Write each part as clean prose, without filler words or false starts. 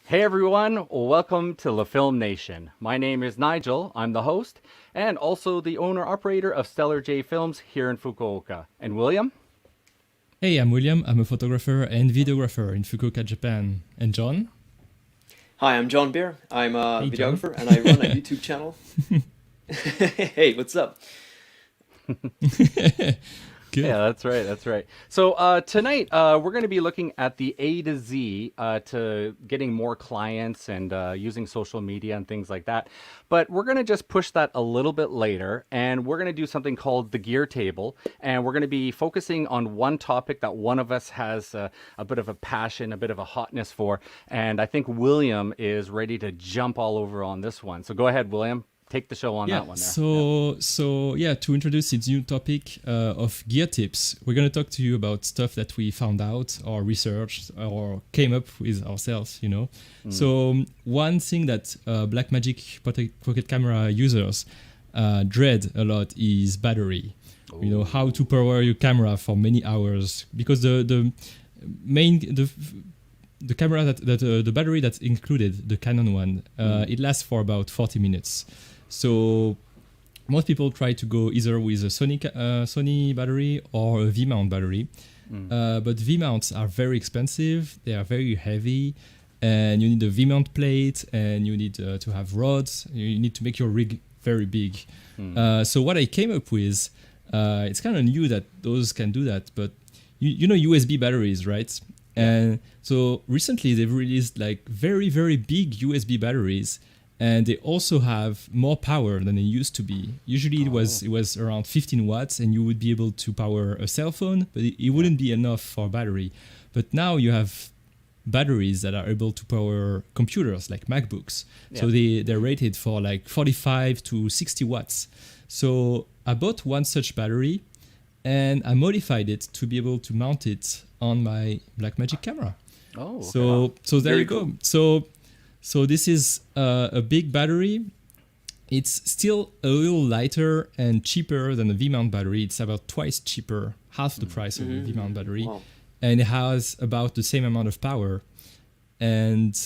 Hey everyone, welcome to La Film Nation. My name is Nigel, I'm the host, and also the owner-operator of Stellar J Films here in Fukuoka. And William? Hey, I'm William. I'm a photographer and videographer in Fukuoka, Japan. And John? Hi, I'm John Beer. I'm a Hey, John. videographer and I run a YouTube channel. Hey, what's up? Good. Yeah, that's right, that's right. So tonight we're going to be looking at the A to Z to getting more clients and using social media and things like that. But we're going to just push that a little bit later, and we're going to do something called the gear table, and we're going to be focusing on one topic that one of us has a bit of a passion, a bit of a hotness for, and I think William is ready to jump all over on this one. So go ahead, William. Take the show on that one there. So to introduce this new topic of gear tips, we're going to talk to you about stuff that we found out or researched or came up with ourselves, you know. So one thing that Blackmagic pocket camera users dread a lot is battery. Ooh. You know, how to power your camera for many hours, because the camera the battery that's included, the Canon one, it lasts for about 40 minutes. So most people try to go either with a Sony battery or a V-mount battery. But V-mounts are very expensive, they are very heavy, and you need a V-mount plate, and you need to have rods, you need to make your rig very big. So what I came up with, it's kind of new that those can do that, but you know USB batteries, right? And so recently they've released like very, very big USB batteries, and they also have more power than they used to be. Usually it was around 15 watts and you would be able to power a cell phone, but it wouldn't be enough for a battery. But now you have batteries that are able to power computers like MacBooks. Yeah. So they're rated for like 45 to 60 watts. So I bought one such battery and I modified it to be able to mount it on my Blackmagic camera. Oh, okay. So there you go. So this is a big battery. It's still a little lighter and cheaper than a V-mount battery. It's about twice cheaper, half the price of a V-mount battery. Wow. And it has about the same amount of power. And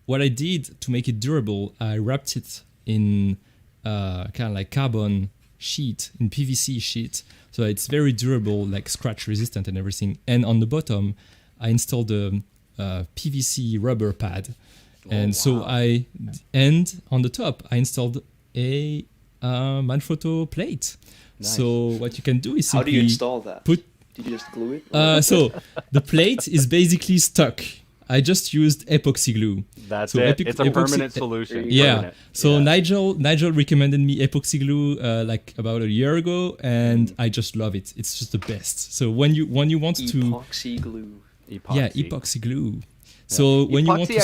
what I did to make it durable, I wrapped it in kind of like carbon sheet, in PVC sheet. So it's very durable, like scratch resistant and everything. And on the bottom, I installed a PVC rubber pad. And so and on the top, I installed a Manfrotto plate. Nice. So what you can do is simply... How do you install that? Did you just glue it? So the plate is basically stuck. I just used epoxy glue. That's it. It's a permanent solution. Yeah. Permanent. So Nigel recommended me epoxy glue like about a year ago, and I just love it. It's just the best. So when you want epoxy glue. Epoxy glue. So when epoxy you want to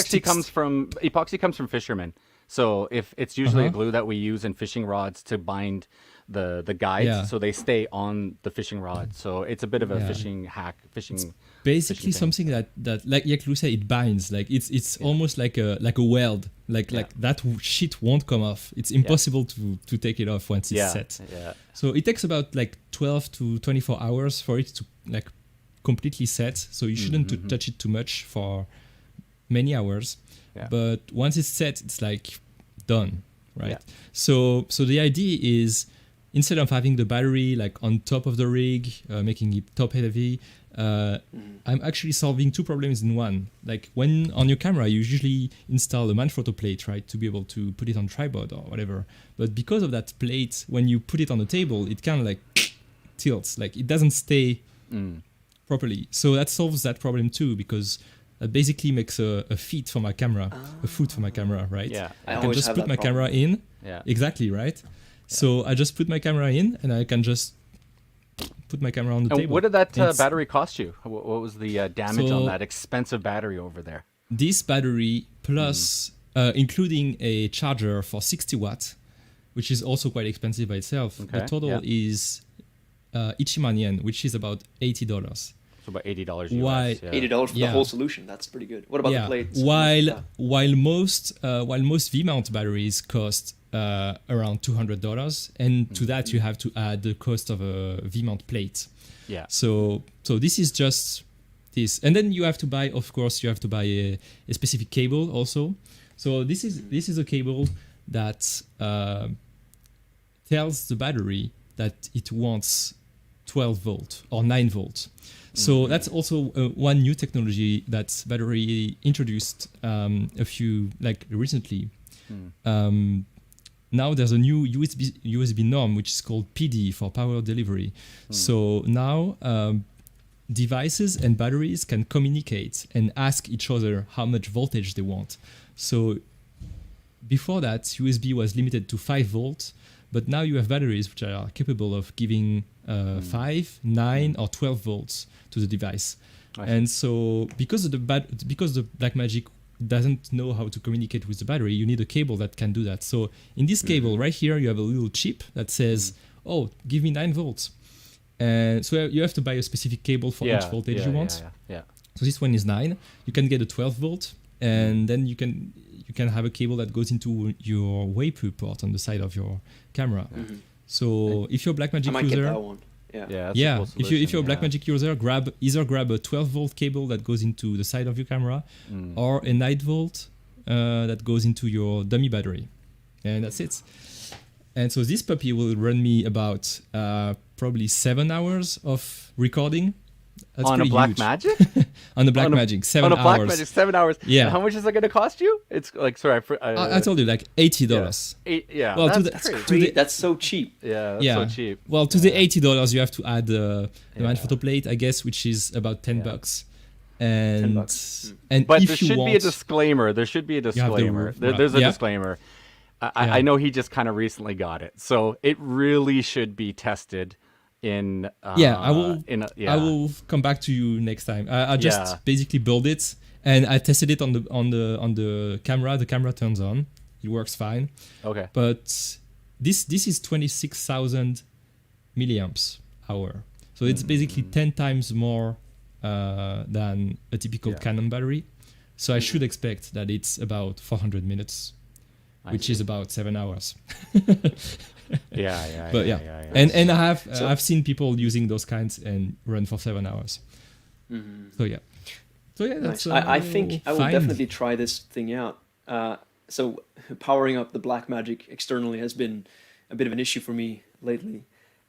epoxy comes from fishermen. So if it's usually a glue that we use in fishing rods to bind the guides, so they stay on the fishing rod. So it's a bit of a fishing hack. It's basically something that like Lou said, it binds. Like it's almost like a weld. Like that shit won't come off. It's impossible to take it off once it's set. Yeah. So it takes about like 12 to 24 hours for it to like completely set. So you shouldn't touch it too much for many hours, but once it's set, it's like done, right? So the idea is, instead of having the battery like on top of the rig, making it top heavy, I'm actually solving two problems in one. Like when on your camera, you usually install a Manfrotto plate, right, to be able to put it on tripod or whatever. But because of that plate, when you put it on the table, it kind of like tilts, like it doesn't stay properly. So that solves that problem too, because that basically makes a feet for my camera, a foot for my camera, right? Yeah. I can just put my camera in. Yeah. Exactly, right? Yeah. So I just put my camera in and I can just put my camera on the table. What did that battery cost you? What was the damage on that expensive battery over there? This battery plus including a charger for 60 watts, which is also quite expensive by itself. Okay. The total is Ichiman yen, which is about $80. So about $80 US. $80 for the whole solution. That's pretty good. What about the plates? While most V-mount batteries cost around $200, and to that you have to add the cost of a V-mount plate. Yeah. So this is just this. And then you have to buy, of course, a specific cable also. So this is a cable that tells the battery that it wants 12 volt or 9 volt. So that's also one new technology that battery introduced recently. Now there's a new USB norm which is called PD for power delivery. So now devices and batteries can communicate and ask each other how much voltage they want. So before that, USB was limited to 5 volts, but now you have batteries which are capable of giving 5, 9, or 12 volts to the device. And so because the Blackmagic doesn't know how to communicate with the battery, you need a cable that can do that. So in this cable right here, you have a little chip that says, "Oh, give me 9 volts." And so you have to buy a specific cable for each voltage you want. So this one is 9. You can get a 12 volt, and then you can have a cable that goes into your WAPU port on the side of your camera. So if you're a Blackmagic I might user, get that one. Yeah. That's a cool if you're a solution, Blackmagic user, grab a 12 volt cable that goes into the side of your camera, or a 9 volt that goes into your dummy battery, and that's it. And so this puppy will run me about probably 7 hours of recording. That's on a pretty huge. Blackmagic? On the Blackmagic, 7 on a hours. Blackmagic, 7 hours. Yeah. And how much is that going to cost you? It's like, sorry, I told you, like $80. Yeah, Well, that's crazy. Great. That's so cheap. Yeah, that's so cheap. Well, to the $80, you have to add the manphoto plate, I guess, which is about $10. And $10. and But if there you should want, be a disclaimer. There should be a have the disclaimer. roof, There's a yeah. disclaimer. I know he just kind of recently got it, so it really should be tested in. I will. I I will come back to you next time. I just Yeah. basically build it, and I tested it on the camera. The camera turns on. It works fine. Okay. But this is 26,000 milliamps hour. So it's basically 10 times more than a typical Canon battery. So I should expect that it's about 400 minutes, which is about 7 hours. But and I've seen people using those kinds and run for 7 hours. So yeah, that's Nice. I think I will definitely try this thing out. So powering up the Blackmagic externally has been a bit of an issue for me lately.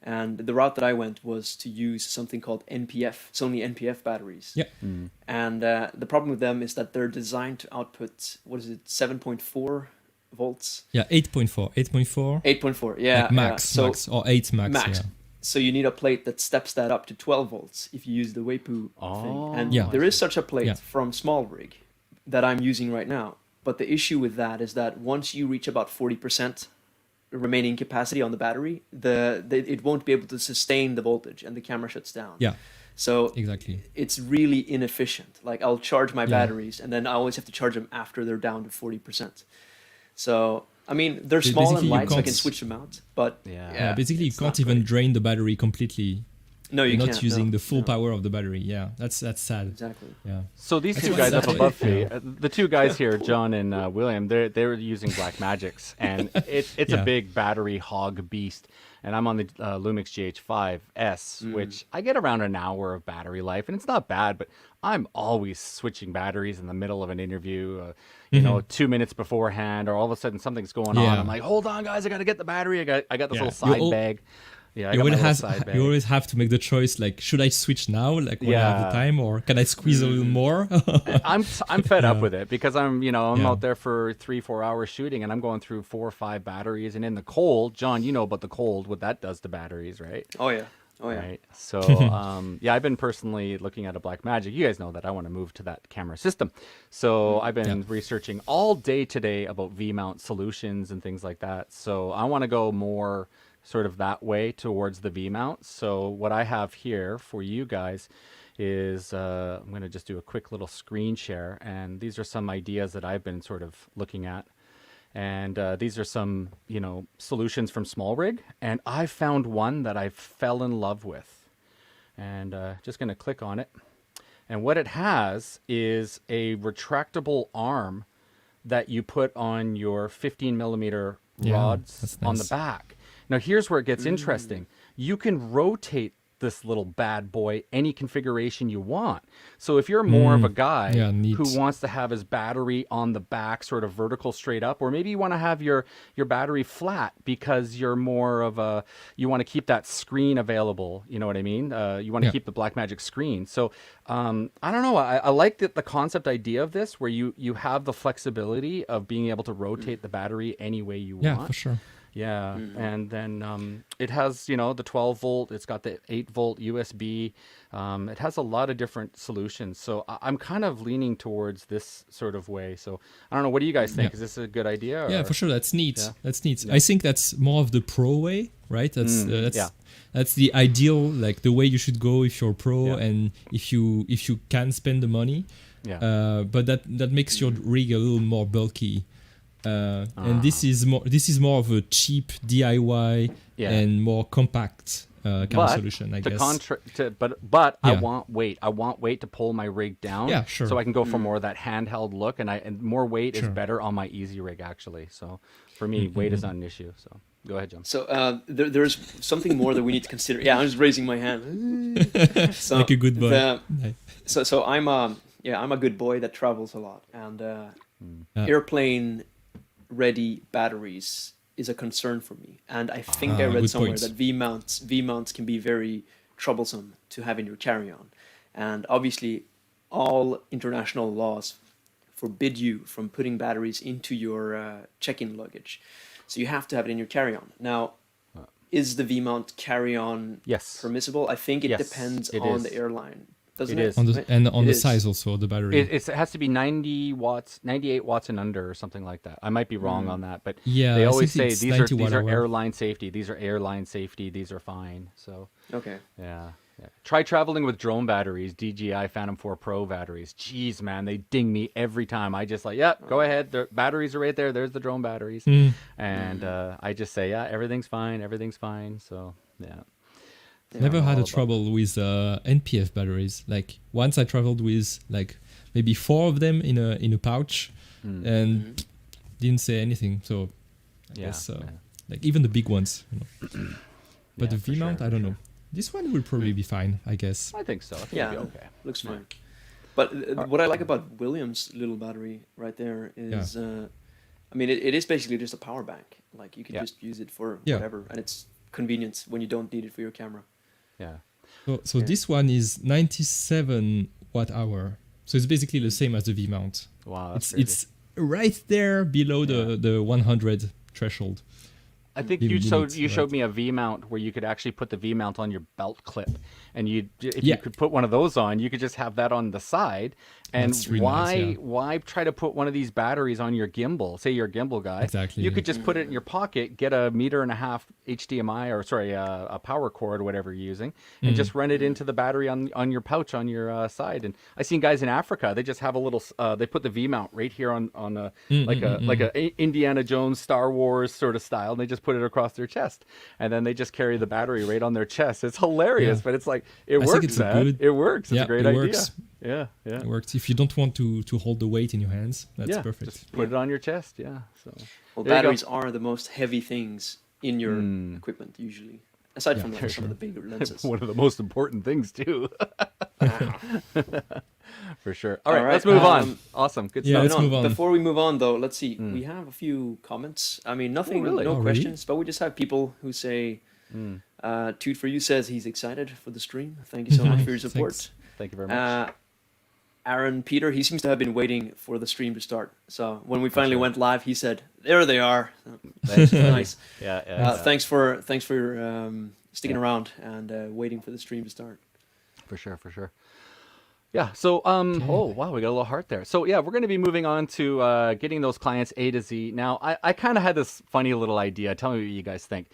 And the route that I went was to use something called NPF, Sony NPF batteries. Yeah. And the problem with them is that they're designed to output, 7.4 volts? Yeah, 8.4. 8.4, yeah. Like max, max, or 8 max. Max. Yeah. So you need a plate that steps that up to 12 volts if you use the WAPU thing. And there is such a plate from Small Rig that I'm using right now. But the issue with that is that once you reach about 40% remaining capacity on the battery, it won't be able to sustain the voltage and the camera shuts down. Yeah. So exactly, it's really inefficient. Like I'll charge my batteries and then I always have to charge them after they're down to 40%. So I mean they're small and light, so I can switch them out. But basically you can't even drain the battery completely. No, you You're can't. not using the full power of the battery. Yeah, that's sad. Exactly. Yeah. So these two guys up above me, the two guys here, John and William, they're using Blackmagics, and it's a big battery hog beast. And I'm on the Lumix GH5S, which I get around an hour of battery life, and it's not bad. But I'm always switching batteries in the middle of an interview, 2 minutes beforehand, or all of a sudden something's going on. I'm like, hold on, guys, I got to get the battery. I got this little side bag. Yeah, you always have to make the choice, like, should I switch now, like when I have the time, or can I squeeze a little more? I'm fed up with it because I'm out there for 3-4 hours shooting and I'm going through 4 or 5 batteries, and in the cold, John, you know about the cold, what that does to batteries, right? Oh yeah. Right. So I've been personally looking at a Blackmagic. You guys know that I want to move to that camera system. So I've been researching all day today about V-mount solutions and things like that. So I want to go more sort of that way towards the V-mount. So what I have here for you guys is I'm going to just do a quick little screen share, and these are some ideas that I've been sort of looking at, and these are some solutions from Small Rig, and I found one that I fell in love with, and just going to click on it, and what it has is a retractable arm that you put on your 15 millimeter rods on the back. Now, here's where it gets interesting. You can rotate this little bad boy any configuration you want. So if you're more of a guy who wants to have his battery on the back, sort of vertical straight up, or maybe you want to have your battery flat because you're more of a, you want to keep that screen available. You know what I mean? You want to keep the Blackmagic screen. So I don't know. I like the concept idea of this, where you have the flexibility of being able to rotate the battery any way you want. Yeah, for sure. Yeah, and then it has, you know, the 12 volt, it's got the 8 volt USB, it has a lot of different solutions. So I'm kind of leaning towards this sort of way. So I don't know, what do you guys think? Is this a good idea? Or? Yeah, for sure. That's neat. That's neat. I think that's more of the pro way, right? That's the ideal, like the way you should go if you're pro and if you can spend the money. Yeah. But that makes your rig a little more bulky. And this is more of a cheap DIY and more compact kind of solution, I guess. But I want weight. I want weight to pull my rig down. Yeah, sure. So I can go for more of that handheld look, and more weight is better on my easy rig actually. So for me, weight is not an issue. So go ahead, John. So there's something more that we need to consider. Yeah, I'm just raising my hand. So like a good boy. So I'm a good boy that travels a lot, and airplane ready batteries is a concern for me, and I think I read somewhere that V mounts can be very troublesome to have in your carry-on, and obviously all international laws forbid you from putting batteries into your check-in luggage, so you have to have it in your carry-on. Now, is the V mount carry-on permissible? I think it depends on the airline. Doesn't it? On the size also of the battery. It has to be 90 watts, 98 watts and under, or something like that. I might be wrong on that, but they always say these are airline safety. These are airline safety. These are fine. So yeah. Try traveling with drone batteries, DJI Phantom 4 Pro batteries. Jeez, man, they ding me every time. I just go ahead. The batteries are right there. There's the drone batteries, and I just say, everything's fine. So yeah. Never had a trouble with NPF batteries. Like once I traveled with like maybe 4 of them in a pouch, and didn't say anything. So I guess like even the big ones, you know. But the V mount, I don't know. This one will probably be fine, I guess. I think so. I think it'll be okay. Looks fine. But what I like about Williams' little battery right there is, I mean, it is basically just a power bank. Like you can just use it for whatever, and it's convenient when you don't need it for your camera. Yeah. So this one is 97 watt hour. So it's basically the same as the V mount. Wow, it's right there below the 100 threshold. I think you showed me a V mount where you could actually put the V mount on your belt clip, and you could put one of those on, you could just have that on the side. And why try to put one of these batteries on your gimbal? Say you're a gimbal guy. Exactly. You could just put it in your pocket, get a 1.5 meter HDMI a power cord or whatever you're using, and just run it into the battery on your pouch on your side. And I've seen guys in Africa, they just have a little they put the V mount right here on a Indiana Jones Star Wars sort of style, and they just put it across their chest, and then they just carry the battery right on their chest. It's hilarious, but it's like it works, man. It works. It's a great idea. Works. Yeah. It works. If you don't want to hold the weight in your hands, that's perfect. Just put it on your chest. Yeah. So batteries are the most heavy things in your equipment usually, aside from some of the bigger lenses. One of the most important things too. For sure. All right, let's move on. Awesome. Good stuff. Let's move on. Before we move on, though, let's see. We have a few comments. I mean, nothing, no questions, but we just have people who say, Toot for You says he's excited for the stream. Thank you so much for your support. Thanks. Thank you very much. Aaron Peter, he seems to have been waiting for the stream to start. So when we finally went live, he said, "There they are." Nice. Thanks for sticking around and waiting for the stream to start. For sure. Yeah. So, oh wow, we got a little heart there. So yeah, we're going to be moving on to getting those clients A to Z. Now, I kind of had this funny little idea. Tell me what you guys think.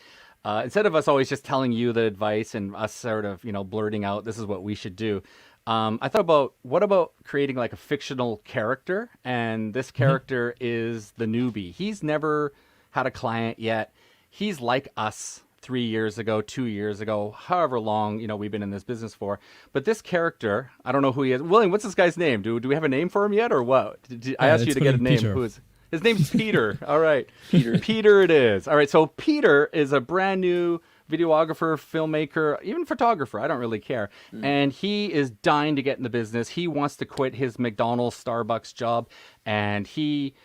Instead of us always just telling you the advice and us sort of, blurting out, this is what we should do. I thought about, what about creating like a fictional character? And this character is the newbie. He's never had a client yet. He's like us 3 years ago, 2 years ago, however long, we've been in this business for. But this character, I don't know who he is. William, what's this guy's name? Do we have a name for him yet or what? I asked you to get a name. Peter. Who is His name's Peter. All right. Peter. Peter it is. All right. So Peter is a brand new videographer, filmmaker, even photographer. I don't really care. And he is dying to get in the business. He wants to quit his McDonald's, Starbucks job. And he,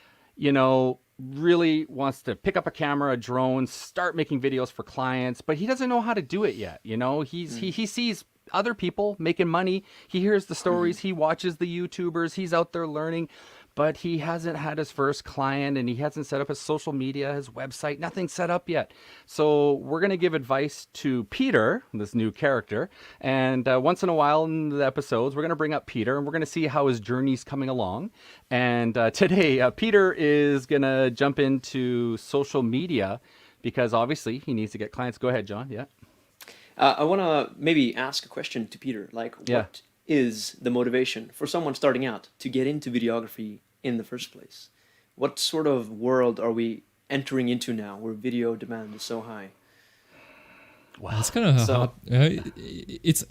really wants to pick up a camera, a drone, start making videos for clients, but he doesn't know how to do it yet. He sees other people making money. He hears the stories. He watches the YouTubers. He's out there learning, but he hasn't had his first client and he hasn't set up his social media, his website, nothing set up yet. So we're going to give advice to Peter, this new character. And once in a while in the episodes, we're going to bring up Peter and we're going to see how his journey's coming along. And today, Peter is going to jump into social media because obviously he needs to get clients. Go ahead, John. Yeah. I want to maybe ask a question to Peter, like what is the motivation for someone starting out to get into videography in the first place? What sort of world are we entering into now where video demand is so high? Wow, it's kind of hard. It's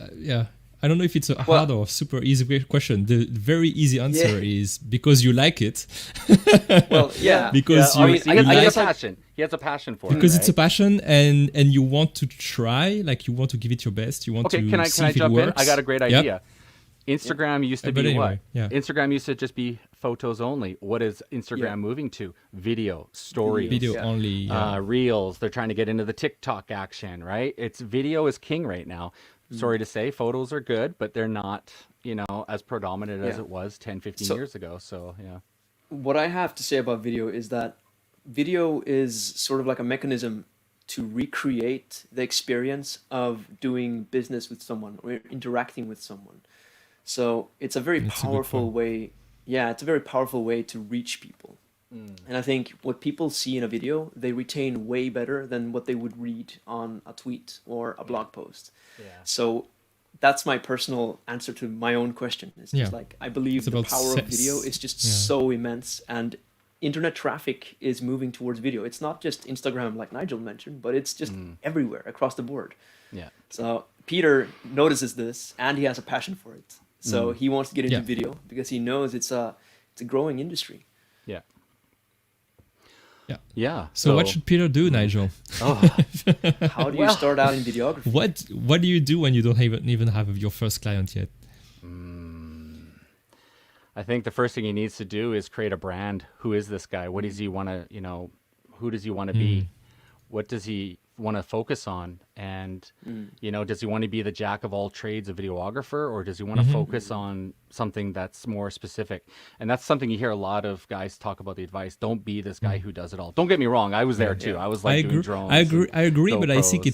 I don't know if it's a hard or super easy question. The very easy answer is because you like it. Because he has a passion. He has a passion for it. Because it's a passion, and you want to try, like you want to give it your best. You want to can I jump in? I got a great idea. Instagram used to be anyway, what? Instagram used to just be photos only. What is Instagram moving to? Video, stories. Video only. Reels. They're trying to get into the TikTok action, right? Video is king right now. Sorry to say, photos are good, but they're not, as predominant as it was 10, 15 years ago. So, yeah. What I have to say about video is that video is sort of like a mechanism to recreate the experience of doing business with someone or interacting with someone. So it's a very powerful way. Yeah, it's a very powerful way to reach people. And I think what people see in a video, they retain way better than what they would read on a tweet or a blog post. Yeah. So that's my personal answer to my own question. It's just like, I believe the power of video is just so immense, and internet traffic is moving towards video. It's not just Instagram like Nigel mentioned, but it's just everywhere across the board. Yeah. So Peter notices this and he has a passion for it. So he wants to get into video because he knows it's a growing industry. Yeah. Yeah. So what should Peter do, Nigel? How do you start out in videography? What do you do when you don't even have your first client yet? I think the first thing he needs to do is create a brand. Who is this guy? What does he want to, who does he want to be? What does he want to focus on? And, does he want to be the jack of all trades, a videographer, or does he want to focus on something that's more specific? And that's something you hear a lot of guys talk about the advice. Don't be this guy who does it all. Don't get me wrong. I was there too. I was doing drones. I agree, but I think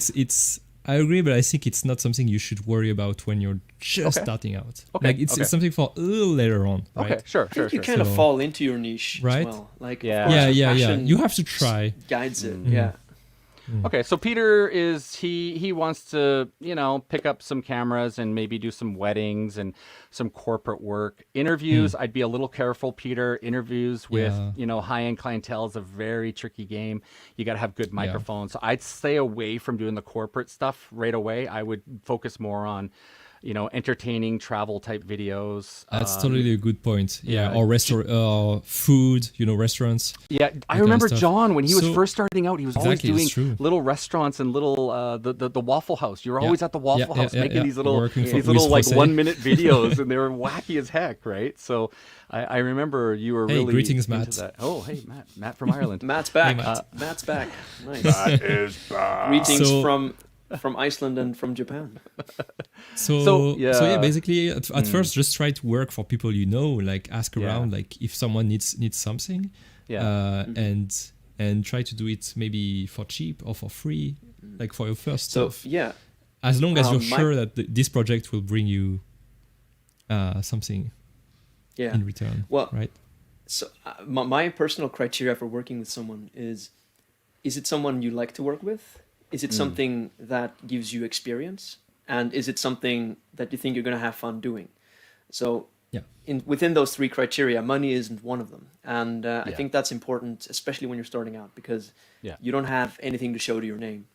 I agree, but I think it's not something you should worry about when you're just starting out. It's something for a little later on. Right? Okay, sure. You kind of fall into your niche right? as well. Yeah. You have to try. Guides it. Yeah. Okay, so Peter he wants to, pick up some cameras and maybe do some weddings and some corporate work. Interviews, I'd be a little careful, Peter. Interviews with, high-end clientele is a very tricky game. You got to have good microphones. So I'd stay away from doing the corporate stuff right away. I would focus more on entertaining travel type videos. That's totally a good point. Yeah, or food, restaurants. Yeah, I remember John when he was first starting out. He was always doing little restaurants and little the Waffle House. You were always at the Waffle House making these little like 1 minute videos, and they were wacky as heck, right? So I remember you were really greetings, into Matt. that. Oh, hey, Matt from Ireland. Matt's back. Hey, Matt. Matt's back. Nice. Matt is back. Greetings from Iceland and from Japan. So basically at first just try to work for people like ask around, like if someone needs something, and try to do it maybe for cheap or for free, like for your first stuff. As long as you're sure that this project will bring you something in return. Well, right. So my personal criteria for working with someone is it someone you like to work with? Is it something that gives you experience? And is it something that you think you're going to have fun doing? So within those three criteria, money isn't one of them. And I think that's important, especially when you're starting out, because you don't have anything to show to your name.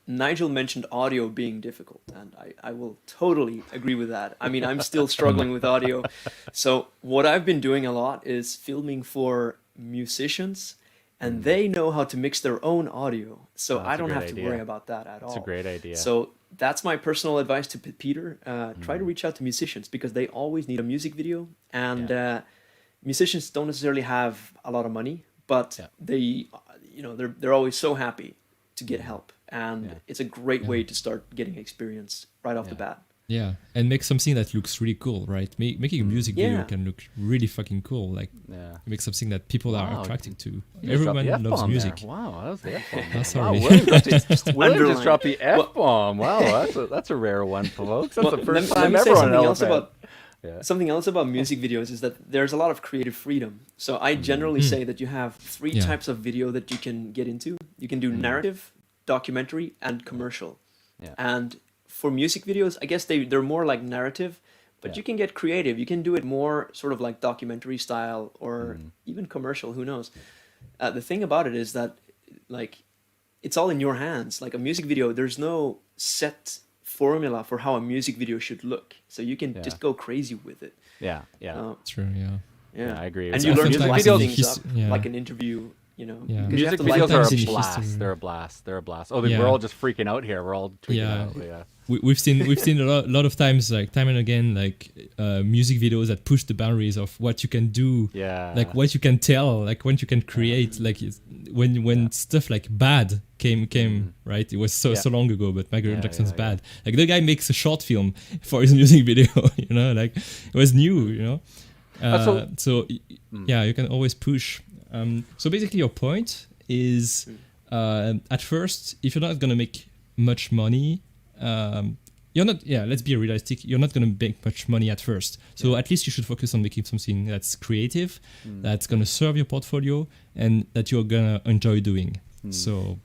Nigel mentioned audio being difficult, and I will totally agree with that. I mean, I'm still struggling with audio. So what I've been doing a lot is filming for musicians, and they know how to mix their own audio. So that's I a don't great have to idea. worry about that at all. It's a great idea. So that's my personal advice to Peter. Try to reach out to musicians because they always need a music video, and musicians don't necessarily have a lot of money, but they, they're always so happy to get help, and it's a great way to start getting experience right off the bat. Yeah, and make something that looks really cool, right? Making a music video can look really fucking cool. Like, make something that people are attracted to. Everyone loves music. There. Wow, that was the F-bomb. Oh, sorry. Wow, William just dropped the F-bomb. Wow, that's a rare one, folks. That's the first time ever on Elephant. Something else about music videos is that there's a lot of creative freedom. So I generally say that you have three types of video that you can get into. You can do narrative, documentary, and commercial. Yeah. And for music videos, I guess they're more like narrative, but you can get creative. You can do it more sort of like documentary style or even commercial, who knows. The thing about it is that like it's all in your hands. Like a music video, there's no set formula for how a music video should look. So you can just go crazy with it. Yeah. True, Yeah, I agree. And you learn to sometimes light in things up, yeah. like an interview, because you have Music to light videos are things. a in blast. history. They're a blast. They're a blast. Oh, we're all just freaking out here. We're all tweaking out. Yeah. We've seen a lot of times, like time and again, like music videos that push the boundaries of what you can do, like what you can tell, like what you can create. Like when stuff like Bad came, right? It was so long ago, but Michael Jackson's Bad. Like the guy makes a short film for his music video, like it was new, you can always push. So basically, your point is at first, if you're not gonna make much money. You're not. Yeah, let's be realistic. You're not going to make much money at first. So at least you should focus on making something that's creative, that's going to serve your portfolio, and that you're going to enjoy doing. So,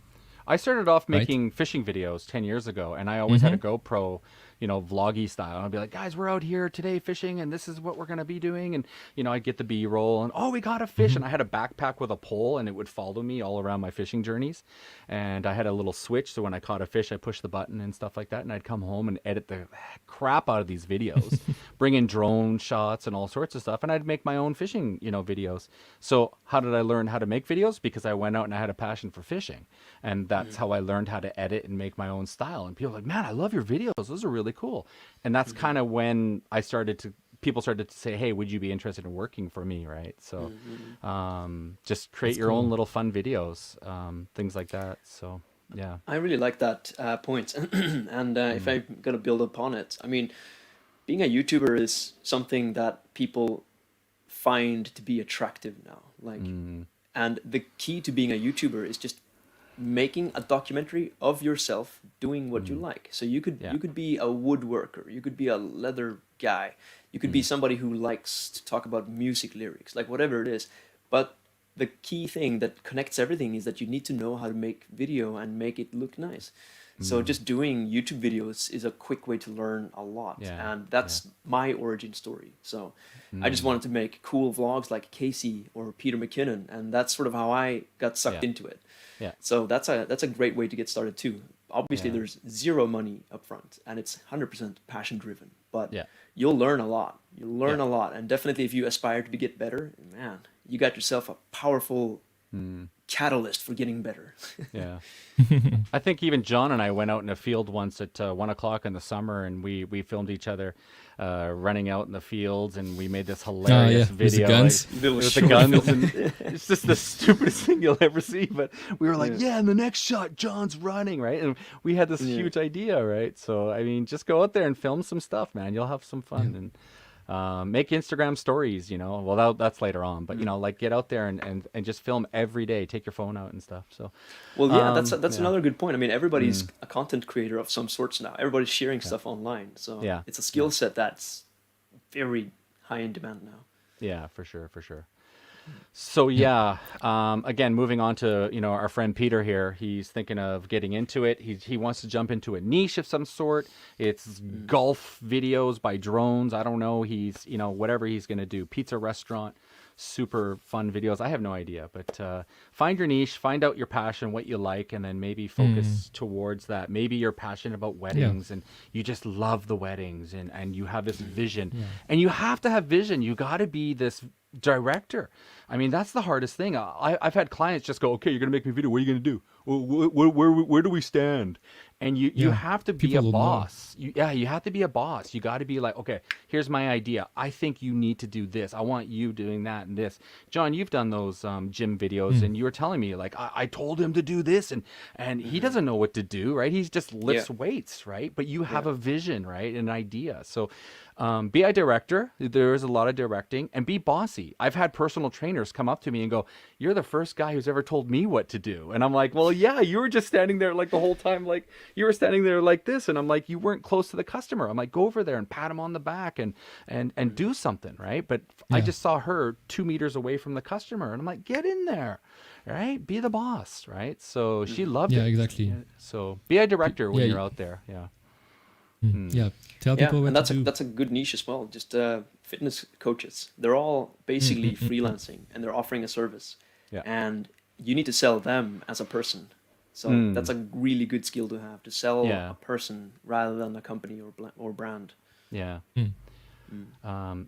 I started off making fishing videos 10 years ago, and I always had a GoPro, vloggy style. I'd be like, guys, we're out here today fishing, and this is what we're going to be doing. And, I'd get the B-roll, and, we got a fish. And I had a backpack with a pole, and it would follow me all around my fishing journeys. And I had a little switch, so when I caught a fish, I pushed the button and stuff like that. And I'd come home and edit the crap out of these videos, bring in drone shots and all sorts of stuff. And I'd make my own fishing, videos. So how did I learn how to make videos? Because I went out and I had a passion for fishing. And that's how I learned how to edit and make my own style. And people were like, man, I love your videos. Those are really cool. And that's kind of when people started to say, hey, would you be interested in working for me, right? So just create your own little fun videos, things like that. So yeah, I really like that point. And if I'm going to build upon it, I mean, being a YouTuber is something that people find to be attractive now. And the key to being a YouTuber is just making a documentary of yourself doing what you like. So you could be a woodworker, you could be a leather guy, you could be somebody who likes to talk about music lyrics, like whatever it is. But the key thing that connects everything is that you need to know how to make video and make it look nice. So just doing YouTube videos is a quick way to learn a lot. And that's my origin story. So I just wanted to make cool vlogs like Casey or Peter McKinnon, and that's sort of how I got sucked into it. So that's a great way to get started too. Obviously, there's zero money up front, and it's 100% passion driven. But you'll learn a lot. You'll learn a lot, and definitely if you aspire to get better, man, you got yourself a powerful catalyst for getting better. I think even John and I went out in a field once at 1 o'clock in the summer, and we filmed each other running out in the fields, and we made this hilarious video. With the guns. And it's just the stupidest thing you'll ever see. But we were like, in the next shot, John's running, right? And we had this huge idea, right? So, I mean, just go out there and film some stuff, man. You'll have some fun. And make Instagram stories, well, that's later on, but like get out there and just film every day, take your phone out and stuff. So, that's another good point. I mean, everybody's a content creator of some sorts now. Everybody's sharing stuff online. So it's a skill set that's very high in demand now. Yeah, for sure. So again, moving on to our friend Peter here. He's thinking of getting into it. He wants to jump into a niche of some sort. It's golf videos by drones. I don't know. He's whatever he's gonna do. Pizza restaurant. super fun videos. I have no idea, but find your niche, find out your passion, what you like, and then maybe focus towards that. Maybe you're passionate about weddings and you just love the weddings, and you have this vision. And you have to have vision. You got to be this director. I mean, that's the hardest thing. I've had clients just go, okay, you're going to make me a video. What are you going to do? Where do we stand? And you have to be a boss. You have to be a boss. You got to be like, okay, here's my idea. I think you need to do this. I want you doing that and this. John, you've done those gym videos, and you were telling me like, I told him to do this, and he doesn't know what to do, right? He just lifts weights, right? But you have a vision, right? An idea. So be a director. There is a lot of directing, and be bossy. I've had personal trainers come up to me and go, you're the first guy who's ever told me what to do. And I'm like, well, yeah, you were just standing there like the whole time, like you were standing there like this. And I'm like, you weren't close to the customer. I'm like, go over there and pat him on the back and do something, right? But I just saw her 2 meters away from the customer, and I'm like, get in there, right? Be the boss, right? So she loved it. Yeah, exactly. So be a director when you're out there. Yeah. Yeah, tell people what to do. That's a good niche as well. Just fitness coaches. They're all basically freelancing, and they're offering a service. Yeah. And you need to sell them as a person. So that's a really good skill to have, to sell a person rather than a company or brand. Yeah.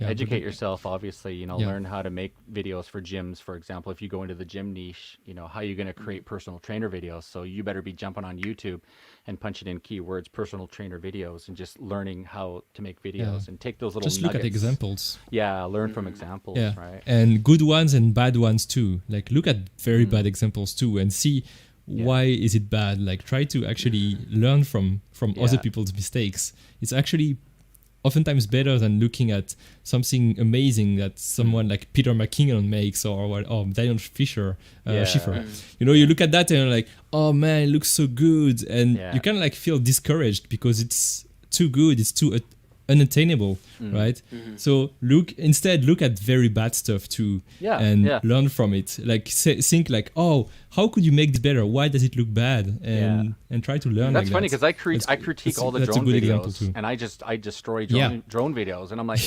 Educate yourself, obviously, learn how to make videos for gyms. For example, if you go into the gym niche, how are you going to create personal trainer videos? So you better be jumping on YouTube and punching in keywords, personal trainer videos, and just learning how to make videos and take those little just nuggets. Look at examples. Yeah, learn from examples, right? And good ones and bad ones too. Like look at very bad examples too and see why is it bad. Like try to actually learn from other people's mistakes. It's actually oftentimes better than looking at something amazing that someone like Peter McKinnon makes or Daniel Schiffer. You look at that and you're like, oh man, it looks so good. And you kind of like feel discouraged because it's too good. It's too unattainable, right? So look at very bad stuff too and learn from it. Like think like, oh, how could you make this better? Why does it look bad? And try to learn. That's like funny that. because I critique all the drone videos, and I destroy drone videos, and I'm like,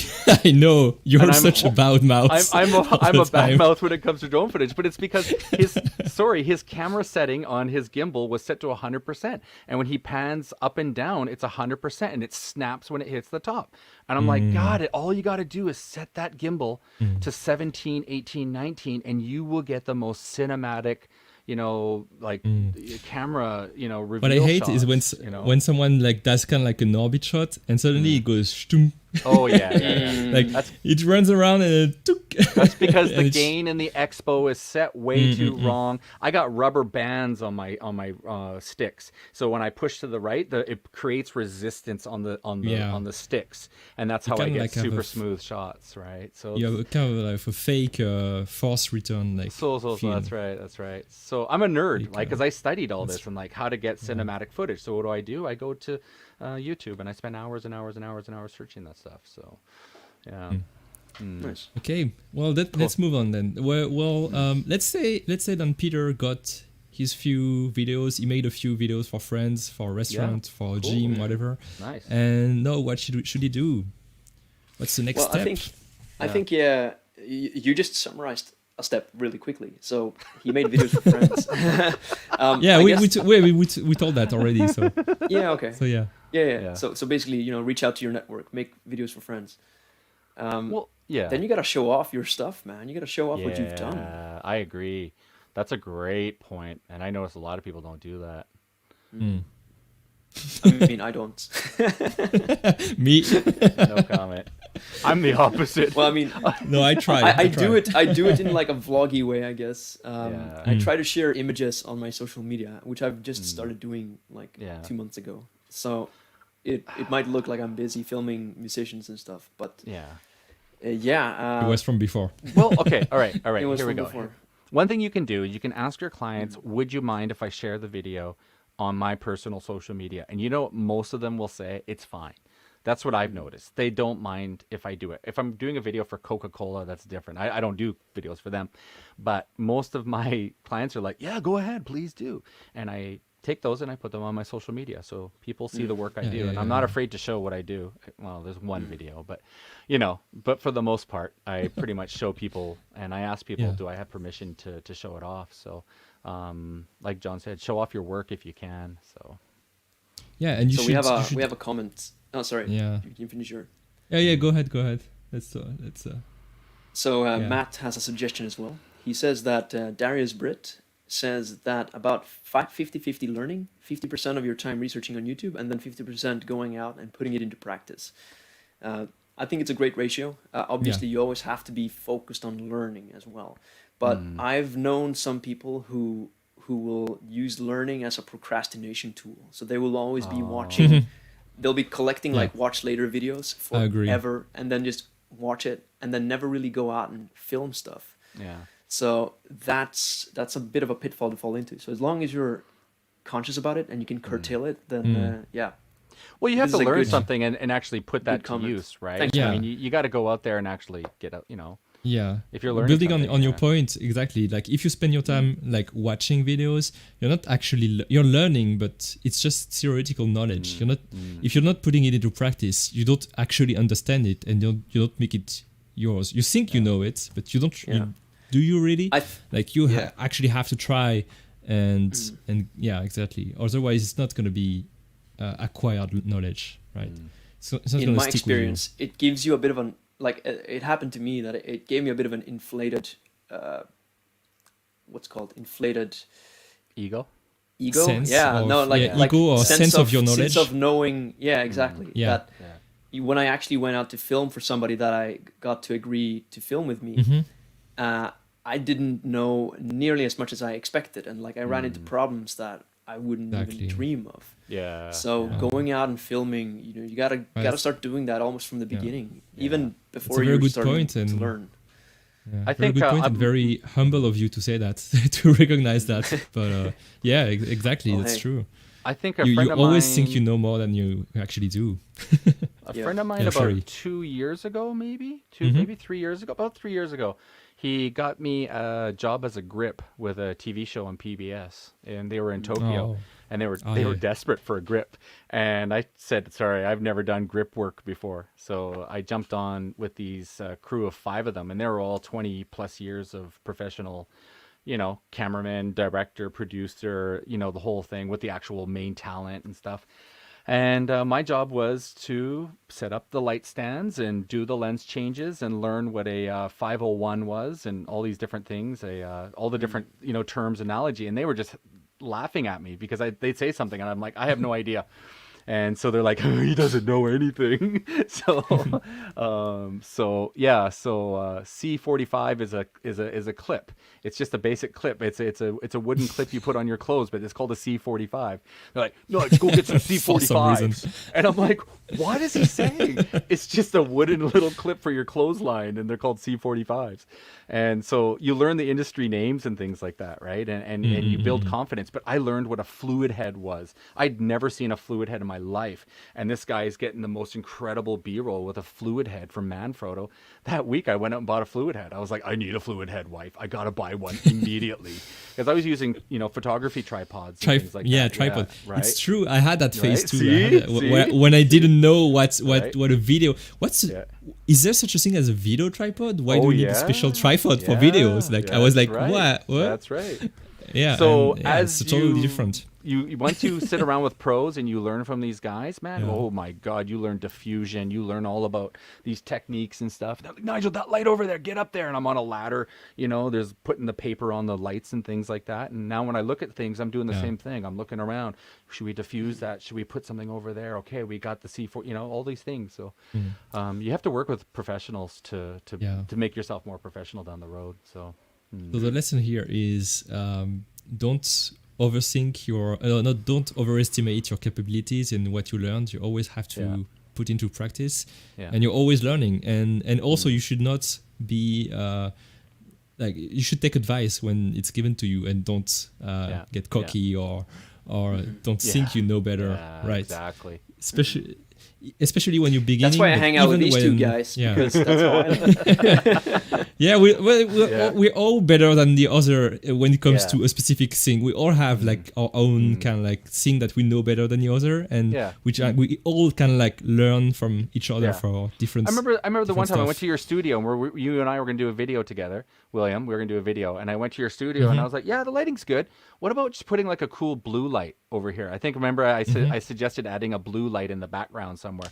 I know you're such a bad mouth. I'm a bad mouth when it comes to drone footage, but it's because his camera setting on his gimbal was set to 100%, and when he pans up and down, it's 100%, and it snaps when it hits the top. And I'm like, God, all you got to do is set that gimbal to 17, 18, 19, and you will get the most cinematic, camera, reveal. What I hate shots, is when someone like does kind of like an orbit shot and suddenly it goes shtoom. Oh yeah. Like it runs around and that's because the gain in the expo is set way too wrong. I got rubber bands on my sticks, so when I push to the right, it creates resistance on the sticks, and that's how I get super smooth shots, right? So you have kind of like a fake force return, like so that's right. So I'm a nerd, because I studied all this and like how to get cinematic footage. So what do? I go to YouTube and I spend hours and hours and hours and hours searching that stuff. So Nice. Okay, well let's move on then. Let's say then Peter got his few videos. He made a few videos for friends, for a restaurant, for a gym, whatever. Nice. And now what should he do? What's the next step? I think you just summarized a step really quickly. So he made videos for friends. We told that already. So yeah, okay. So yeah. So basically, reach out to your network, make videos for friends. Then you got to show off your stuff, man. You got to show off what you've done. Yeah, I agree. That's a great point, and I notice a lot of people don't do that. I mean, I don't. Me? No comment. I'm the opposite. Well, I mean, no, I try. I do it. I do it in like a vloggy way, I guess. I try to share images on my social media, which I've just started doing like 2 months ago. So it might look like I'm busy filming musicians and stuff, but it was from before. Well, okay, all right. It was Here we from go. before. One thing you can do is you can ask your clients, would you mind if I share the video on my personal social media? And most of them will say it's fine. That's what I've noticed. They don't mind if I do it. If I'm doing a video for Coca-Cola, that's different. I don't do videos for them. But most of my clients are like, yeah, go ahead, please do. And I take those and I put them on my social media so people see the work I do. And I'm not afraid to show what I do. Well, there's one video, but but for the most part, I pretty much show people, and I ask people, do I have permission to show it off? So, like John said, show off your work if you can. So, yeah, and we have a comment. Oh, sorry. Yeah, you can finish your. Yeah. Go ahead. Let's. Matt has a suggestion as well. He says that Darius Britt says that about 50-50 learning, 50% of your time researching on YouTube, and then 50% going out and putting it into practice. I think it's a great ratio. Obviously, you always have to be focused on learning as well. But I've known some people who will use learning as a procrastination tool. So they will always be watching. They'll be collecting like watch later videos forever, and then just watch it, and then never really go out and film stuff. Yeah. So that's a bit of a pitfall to fall into. So as long as you're conscious about it and you can curtail it, then Well, you have to learn something and actually put that to use, right? Thanks. I mean, you got to go out there and actually get out, Yeah. If you're learning building on your point, exactly. Like if you spend your time like watching videos, you're not actually you're learning, but it's just theoretical knowledge. You're not if you're not putting it into practice, you don't actually understand it, and you don't make it yours. You think you know it, but you don't. Do you really? Actually have to try, and exactly. Otherwise, it's not going to be acquired knowledge, right? So it's not in gonna my stick experience, it gives you a bit of an it happened to me that it gave me a bit of an inflated, what's called inflated ego. Sense ego or sense of your knowledge. Sense of knowing, exactly. That when I actually went out to film for somebody that I got to agree to film with me, I didn't know nearly as much as I expected, and I ran into problems that I wouldn't even dream of. Yeah. So going out and filming, you gotta start doing that almost from the beginning, even before you're starting to learn. Yeah, I think good point, and very humble of you to say that, to recognize that. But exactly, that's true. I think you always think you know more than you actually do. A friend of mine about 2 years ago, maybe 3 years ago, about 3 years ago, he got me a job as a grip with a TV show on PBS, and they were in Tokyo, and they were desperate for a grip. And I said, sorry, I've never done grip work before. So I jumped on with these crew of 5 of them, and they were all 20 plus years of professional, cameraman, director, producer, the whole thing with the actual main talent and stuff. And my job was to set up the light stands and do the lens changes and learn what a 501 was and all these different things, all the different, terms, analogy. And they were just laughing at me because they'd say something and I'm like, I have no idea. And so they're like, he doesn't know anything. So C45 is a clip. It's just a basic clip. It's a wooden clip you put on your clothes, but it's called a C45. They're like, no, let's go get some C45s. And I'm like, what is he saying? It's just a wooden little clip for your clothesline, and they're called C45s. And so you learn the industry names and things like that, right? And you build confidence. But I learned what a fluid head was. I'd never seen a fluid head in my life. And this guy is getting the most incredible B-roll with a fluid head from Manfrotto. That week I went out and bought a fluid head. I was like, I need a fluid head, wife. I got to buy one immediately. Because I was using, photography tripods and things like that. Yeah, tripod. Right? It's true. I had that phase too. See? When I didn't know what a video. Is there such a thing as a video tripod? Why do we need a special tripod for videos? I was like, right. What? That's right. Yeah. So it's totally different. You once you sit around with pros and you learn from these guys, man. Oh my God, you learn diffusion. You learn all about these techniques and stuff. They're like, Nigel, that light over there, get up there. And I'm on a ladder. There's putting the paper on the lights and things like that. And now when I look at things, I'm doing the same thing. I'm looking around. Should we diffuse that? Should we put something over there? Okay, we got the C4. All these things. So you have to work with professionals to make yourself more professional down the road. So the lesson here is don't overthink don't overestimate your capabilities and what you learned. You always have to put into practice, and you're always learning. And also you should not be you should take advice when it's given to you, and don't get cocky or or don't think you know better, right? Exactly. Especially when you're beginning. That's why I hang out with these two guys, because that's how I Yeah, we're all better than the other when it comes to a specific thing. We all have like our own kind of like thing that we know better than the other, and we all kind of like learn from each other for different. I remember the one time stuff. I went to your studio and where you and I were going to do a video together, William. We were going to do a video, and I went to your studio and I was like, "Yeah, the lighting's good. What about just putting like a cool blue light over here?" I think I suggested adding a blue light in the background somewhere.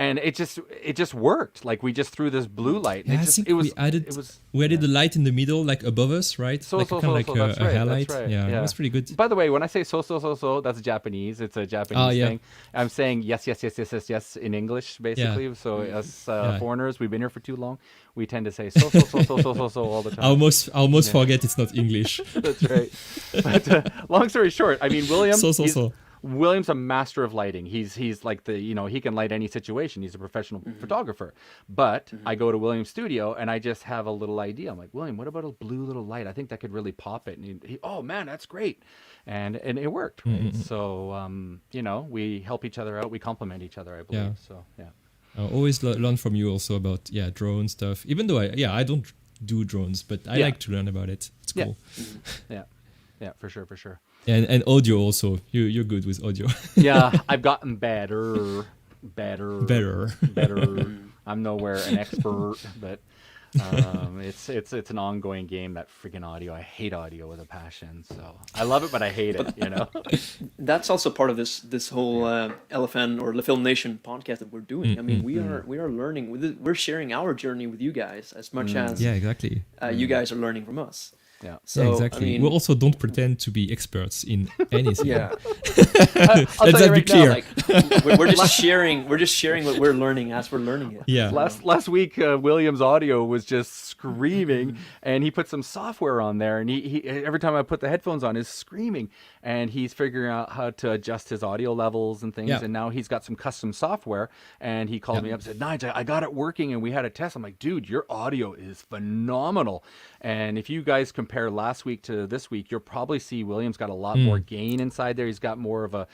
And it just worked. Like we just threw this blue light. Yeah, we added the light in the middle, like above us, right? Like a highlight. Right. Yeah, it was pretty good. By the way, when I say so, that's Japanese. It's a Japanese thing. I'm saying yes in English, basically. So us foreigners, we've been here for too long. We tend to say so all the time. I almost forget it's not English. That's right. But long story short, I mean, William. William's a master of lighting. He's like he can light any situation. He's a professional photographer. But I go to William's studio and I just have a little idea. I'm like, William, what about a blue little light? I think that could really pop it. And he oh man, that's great. And it worked. Right? So we help each other out. We complement each other, I believe. Yeah. So yeah. I always learn from you also about drone stuff. Even though I don't do drones, but I like to learn about it. It's cool. Yeah, for sure. And audio also. You're good with audio. Yeah, I've gotten better. I'm nowhere an expert, but it's an ongoing game, that freaking audio. I hate audio with a passion. So I love it, but I hate it. That's also part of this whole LFN or the Film Nation podcast that we're doing. I mean, we are learning. We're sharing our journey with you guys as much as exactly. You guys are learning from us. Yeah. So exactly. I mean, we also don't pretend to be experts in anything. Yeah. Let's be clear. We're just sharing what we're learning as we're learning it. Yeah. Last week, William's audio was just screaming, and he put some software on there, and he every time I put the headphones on, is screaming, and he's figuring out how to adjust his audio levels and things. Yeah. And now he's got some custom software, and he called me up and said, "Nigel, I got it working, and we had a test." I'm like, "Dude, your audio is phenomenal." And if you guys compare last week to this week, you'll probably see William's got a lot more gain inside there. He's got more of a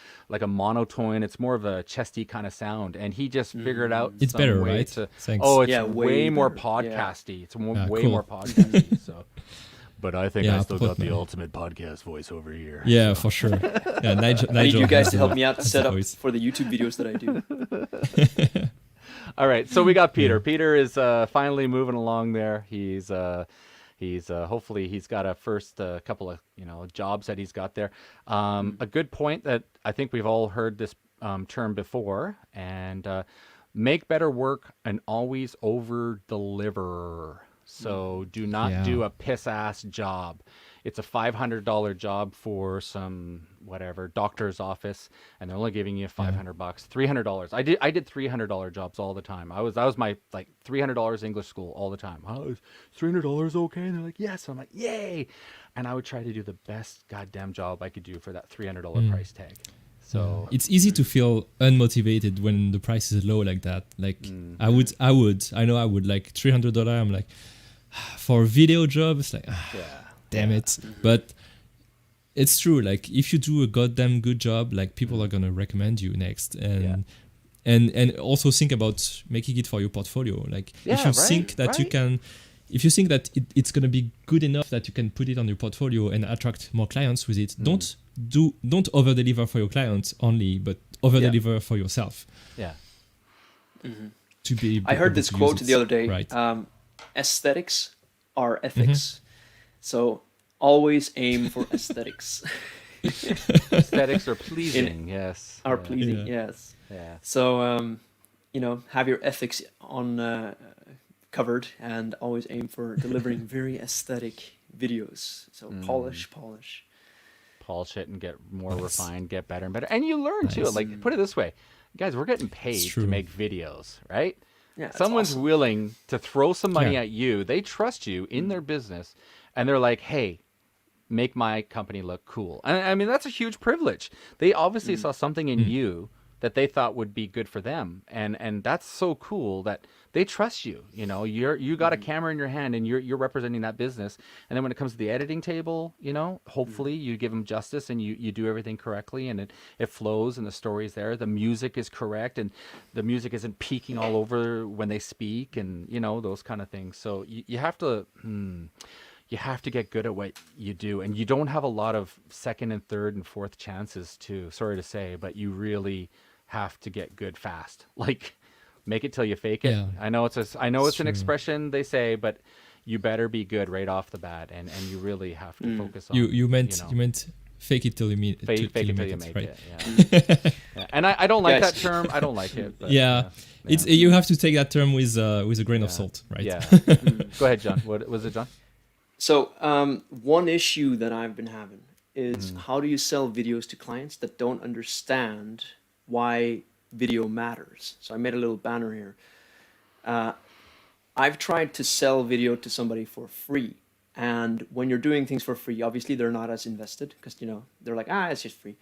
monotone. It's more of a chesty kind of sound, and he just figured out it's better, way right? to. Thanks. Oh, it's way more podcasty. Yeah. It's way more podcasty. So. But I think I still got the ultimate podcast voice over here. Yeah, for sure. Yeah, Nigel I need you guys to help me out to set up for the YouTube videos that I do. All right, so we got Peter. Peter is finally moving along there. He's hopefully he's got a first couple of jobs that he's got there. A good point that I think we've all heard this term before, and make better work and always over deliver. So do not do a piss ass job. It's a $500 job for some doctor's office, and they're only giving you $500, $300. I did $300 jobs all the time. That was my like $300 English school all the time. Oh, is $300 okay? And they're like, yes. I'm like, yay! And I would try to do the best goddamn job I could do for that $300 price tag. So it's easy to feel unmotivated when the price is low like that. Like I would like $300. I'm like, for a video job, it's like, damn it. But it's true. Like if you do a goddamn good job, like people are gonna recommend you next, and also think about making it for your portfolio. Like if you think that you can. If you think that it's going to be good enough that you can put it on your portfolio and attract more clients with it, don't over-deliver for your clients only, but over-deliver for yourself. Yeah. To be I heard this quote the other day. Right. Aesthetics are ethics. So always aim for aesthetics. Aesthetics are pleasing, yes. Are pleasing, yes. Yeah. So, have your ethics on... covered, and always aim for delivering very aesthetic videos. So polish it and get more refined, get better and better, and you learn too. Like put it this way, guys, we're getting paid to make videos, right? Yeah, someone's willing to throw some money at you. They trust you in their business, and they're like, hey, make my company look cool. And I mean, that's a huge privilege. They obviously saw something in you that they thought would be good for them. And that's so cool that they trust you. You know, you got a camera in your hand and you're representing that business. And then when it comes to the editing table, you know, hopefully you give them justice and you do everything correctly, and it flows and the story's there. The music is correct and the music isn't peaking all over when they speak, and you know, those kind of things. So you have to you have to get good at what you do, and you don't have a lot of second and third and fourth chances too. Sorry to say, but you really have to get good fast. Like, make it till you fake it. Yeah. I know it's an true. expression they say, but you better be good right off the bat, and you really have to focus on. You meant know, you meant fake it till you meet fake it till you it, make right? it. Yeah. Yeah. And I don't like Guys. that term. I don't like it. But, Yeah. It's you have to take that term with a grain of salt, right? Yeah. Go ahead, John. What was it, John? So one issue that I've been having is how do you sell videos to clients that don't understand why video matters? So I made a little banner here. I've tried to sell video to somebody for free. And when you're doing things for free, obviously they're not as invested because, you know, they're like, it's just free.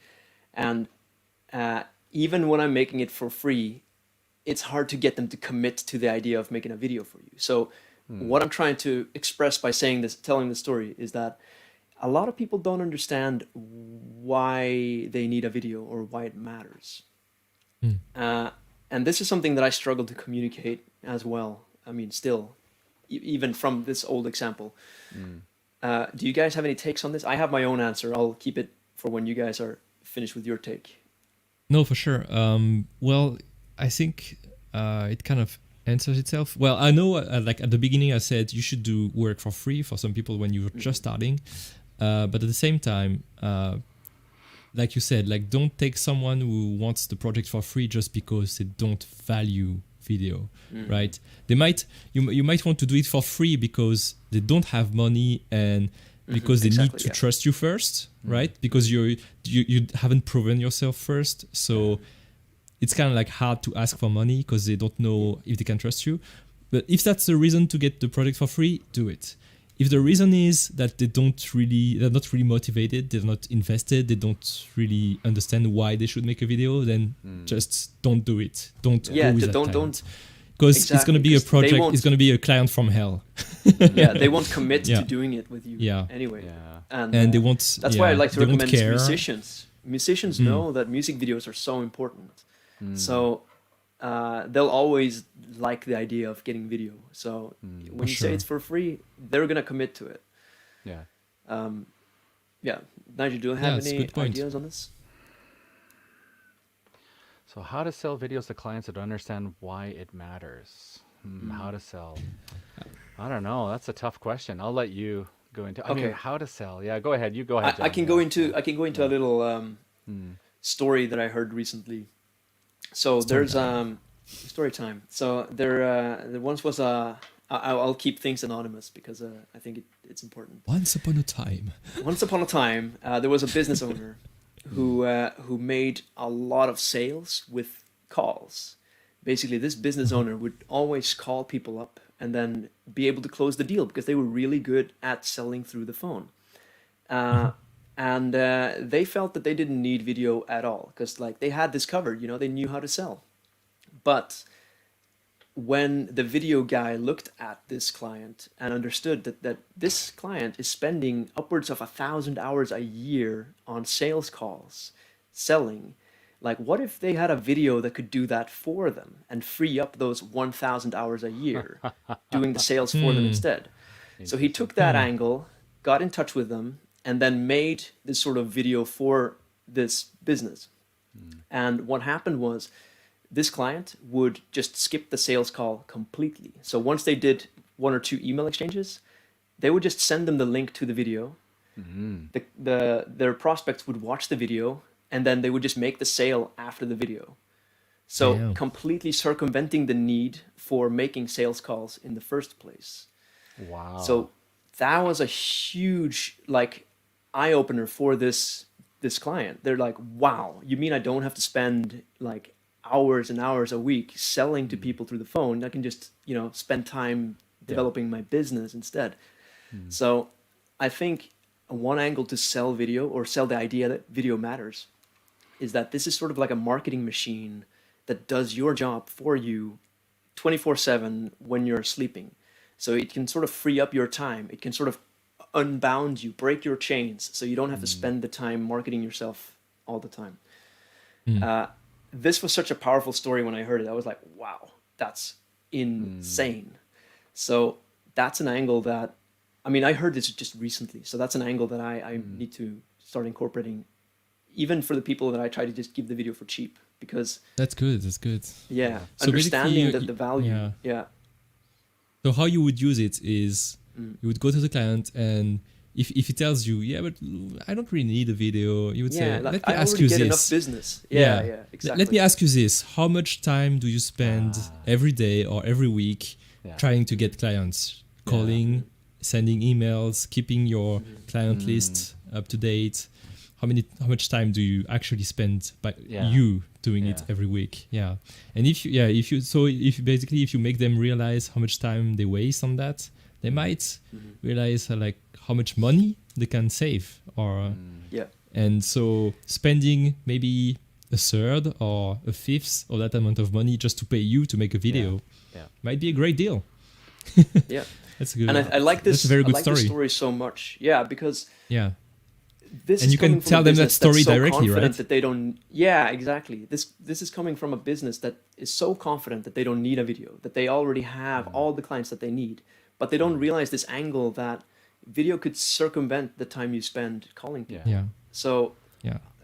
And even when I'm making it for free, it's hard to get them to commit to the idea of making a video for you. So what I'm trying to express by saying this, telling the story, is that a lot of people don't understand why they need a video or why it matters. And this is something that I struggle to communicate as well. I mean, still, even from this old example. Do you guys have any takes on this? I have my own answer. I'll keep it for when you guys are finished with your take. No, for sure. Well, I think it kind of answers itself. Well, I know, like at the beginning, I said you should do work for free for some people when you're just starting. But at the same time, like you said, like don't take someone who wants the project for free just because they don't value video, right? They might you might want to do it for free because they don't have money and because they need to trust you first, right? Because you haven't proven yourself first, so it's kind of like hard to ask for money because they don't know if they can trust you. But if that's the reason to get the product for free, do it. If the reason is that they're not really motivated, they're not invested, they don't really understand why they should make a video, then just don't do it. Don't go with that client. Because it's going to be a project, it's going to be a client from hell. They won't commit to doing it with you anyway. And they won't. That's why I like to recommend it to musicians. Musicians know that music videos are so important. So they'll always like the idea of getting video. So when you say it's for free, they're gonna commit to it. Nigel, do you have any ideas on this? So how to sell videos to clients that don't understand why it matters? How to sell? I don't know. That's a tough question. I'll let you go into. I mean, how to sell? Yeah, go ahead. You go ahead, John. I can go into a little story that I heard recently. So there's story time. So there once was a. I'll keep things anonymous because I think it's important. Once upon a time, there was a business owner who made a lot of sales with calls. Basically, this business owner would always call people up and then be able to close the deal because they were really good at selling through the phone. And they felt that they didn't need video at all because like they had this covered, they knew how to sell. But when the video guy looked at this client and understood that this client is spending upwards of 1,000 hours a year on sales calls, selling, like what if they had a video that could do that for them and free up those 1,000 hours a year doing the sales for them instead? So he took that angle, got in touch with them, and then made this sort of video for this business. And what happened was this client would just skip the sales call completely. So once they did 1 or 2 email exchanges, they would just send them the link to the video. Their prospects would watch the video, and then they would just make the sale after the video. So completely circumventing the need for making sales calls in the first place. Wow. So that was a huge eye-opener for this client. They're like, wow, you mean I don't have to spend like hours and hours a week selling to people through the phone? I can just, spend time developing my business instead. So I think one angle to sell video or sell the idea that video matters is that this is sort of like a marketing machine that does your job for you 24/7 when you're sleeping. So it can sort of free up your time. It can sort of unbound you, break your chains, so you don't have to spend the time marketing yourself all the time. This was such a powerful story when I heard it. I was like, wow, that's insane. So that's an angle that, I mean, I heard this just recently. So that's an angle that I need to start incorporating, even for the people that I try to just give the video for cheap, because that's good. That's good. Yeah, So understanding that the value. Yeah. So how you would use it is you would go to the client, and if he tells you, yeah, but I don't really need a video, you would say, like, let me I ask already you get this. enough business. Yeah, exactly. Let me ask you this: how much time do you spend every day or every week trying to get clients, calling, sending emails, keeping your client list up to date? How much time do you actually spend by you doing it every week? Yeah. And if you make them realize how much time they waste on that, they might realize like how much money they can save, or and so spending maybe a third or a fifth of that amount of money just to pay you to make a video might be a great deal. Yeah. That's good. And I like this. That's a very good I like story. This story so much. Yeah, because this and is you can coming from tell a them that business story that's so directly, confident right? That they don't. Yeah, exactly. This is coming from a business that is so confident that they don't need a video, that they already have all the clients that they need, but they don't realize this angle that video could circumvent the time you spend calling people. Yeah. So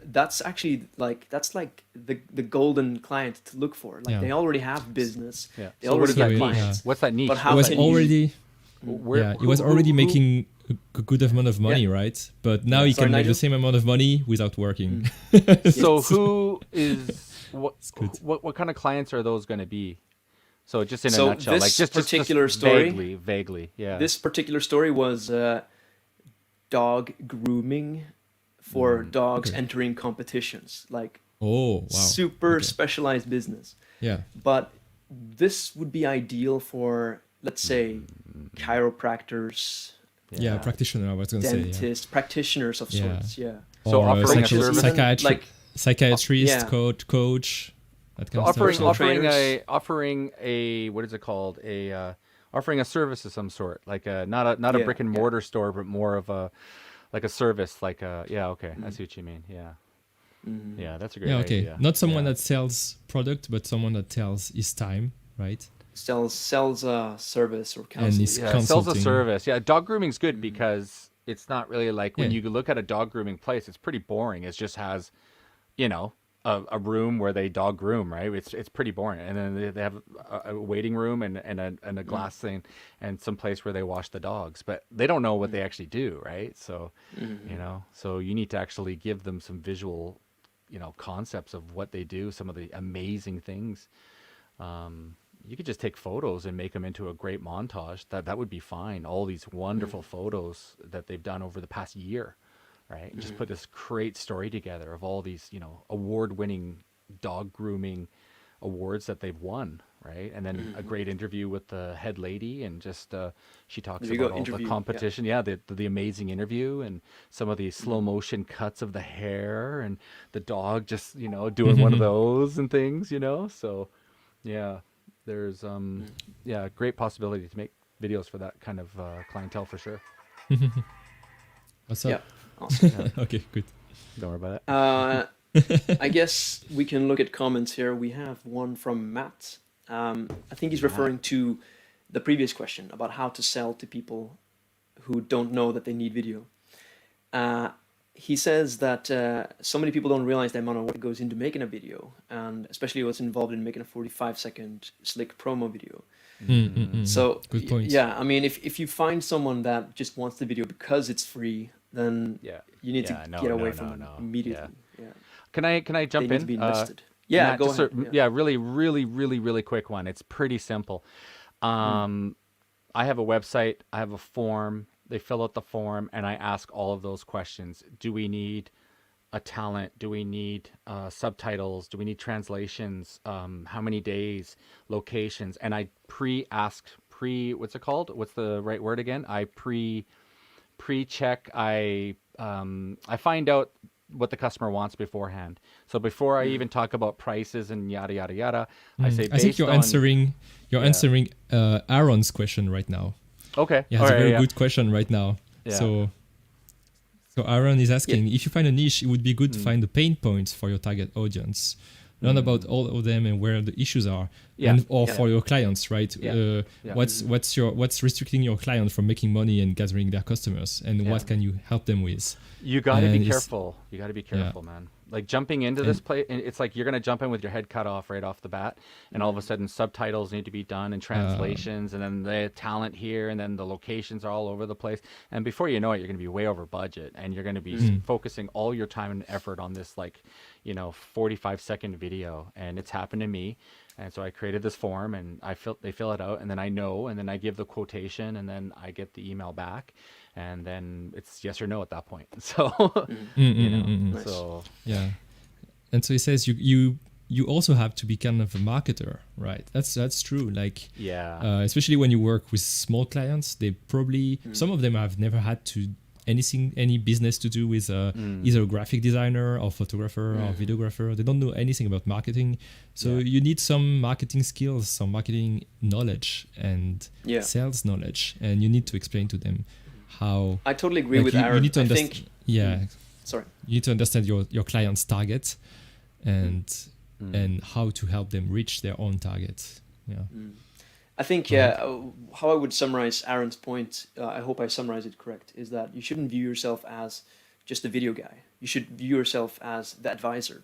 that's actually like the golden client to look for. Like they already have business. Yeah. They So what already is that have niche? clients. What's that niche? But how It was can you- already Where, it was already making a good amount of money, right? But now he Sorry, can make Nigel? the same amount of money without working. So who is what kind of clients are those going to be? So just in a So nutshell, this like just particular story- vaguely, yeah. This particular story was dog grooming for dogs entering competitions, like Oh, wow. super specialized business. Yeah. But this would be ideal for, let's say, chiropractors, Yeah, practitioner, I was going to say. dentists, practitioners of sorts. Yeah. So Or offering a service- psychiatrist, Yeah. coach, that kind So of stuff. Personal offering a what is it called, offering a service of some sort, like not a brick and mortar store, but more of a like a service, like a I see what you mean. Yeah, that's a great idea. Not someone that sells product, but someone that sells his time, right? sells a service or And counseling. he's Sells a consulting. service. Yeah, dog grooming's good because it's not really like when you look at a dog grooming place, it's pretty boring. It just has, a room where they dog groom, right? It's pretty boring, and then they have a waiting room and a glass thing and some place where they wash the dogs, but they don't know what they actually do, right? So so you need to actually give them some visual, concepts of what they do, some of the amazing things. You could just take photos and make them into a great montage. That would be fine. All these wonderful photos that they've done over the past year, right? Just put this great story together of all these, award-winning dog grooming awards that they've won, right? And then a great interview with the head lady, and just she talks about all the competition. Yeah, the amazing interview, and some of the slow motion cuts of the hair, and the dog just doing one of those and things, So yeah, there's great possibility to make videos for that kind of clientele for sure. What's up? Yeah. Awesome. Okay, good. Don't worry about it. I guess we can look at comments here. We have one from Matt. I think he's referring to the previous question about how to sell to people who don't know that they need video. He says that so many people don't realize the amount of work that goes into making a video, and especially what's involved in making a 45-second slick promo video. So, good point. yeah, I mean, if you find someone that just wants the video because it's free, then you need to get away from them immediately. Yeah. Can I jump They in? need to be invested. Yeah, Matt, go just ahead. really quick one. It's pretty simple. I have a website. I have a form. They fill out the form, and I ask all of those questions. Do we need a talent? Do we need subtitles? Do we need translations? How many days? Locations? And I what's it called? What's the right word again? I pre-check. I find out what the customer wants beforehand. So before I even talk about prices and yada yada yada, I say I think you're answering Aaron's question right now. Okay. Yeah, it's a very good question right now. Yeah. So Aaron is asking, if you find a niche, it would be good to find the pain points for your target audience. Learn about all of them and where the issues are, for your clients, right? What's restricting your client from making money and gathering their customers, and what can you help them with? You got to be careful. You got to be careful, man. Like jumping into this place, it's like you're going to jump in with your head cut off right off the bat, and all of a sudden subtitles need to be done and translations, and then the talent here, and then the locations are all over the place. And before you know it, you're going to be way over budget, and you're going to be focusing all your time and effort on this, 45-second video. And it's happened to me. And so I created this form, and they fill it out, and then I know, and then I give the quotation, and then I get the email back, and then it's yes or no at that point. So, so yeah. And so he says you also have to be kind of a marketer, right? That's true. Like, especially when you work with small clients, they probably some of them have never had any business to do with either a graphic designer or photographer or videographer. They don't know anything about marketing. So you need some marketing skills, some marketing knowledge and sales knowledge. And you need to explain to them how... I totally agree with Aaron. You need to understand, sorry. You need to understand your client's target and how to help them reach their own target. Yeah. I think, how I would summarize Aaron's point, I hope I summarize it correct, is that you shouldn't view yourself as just a video guy. You should view yourself as the advisor.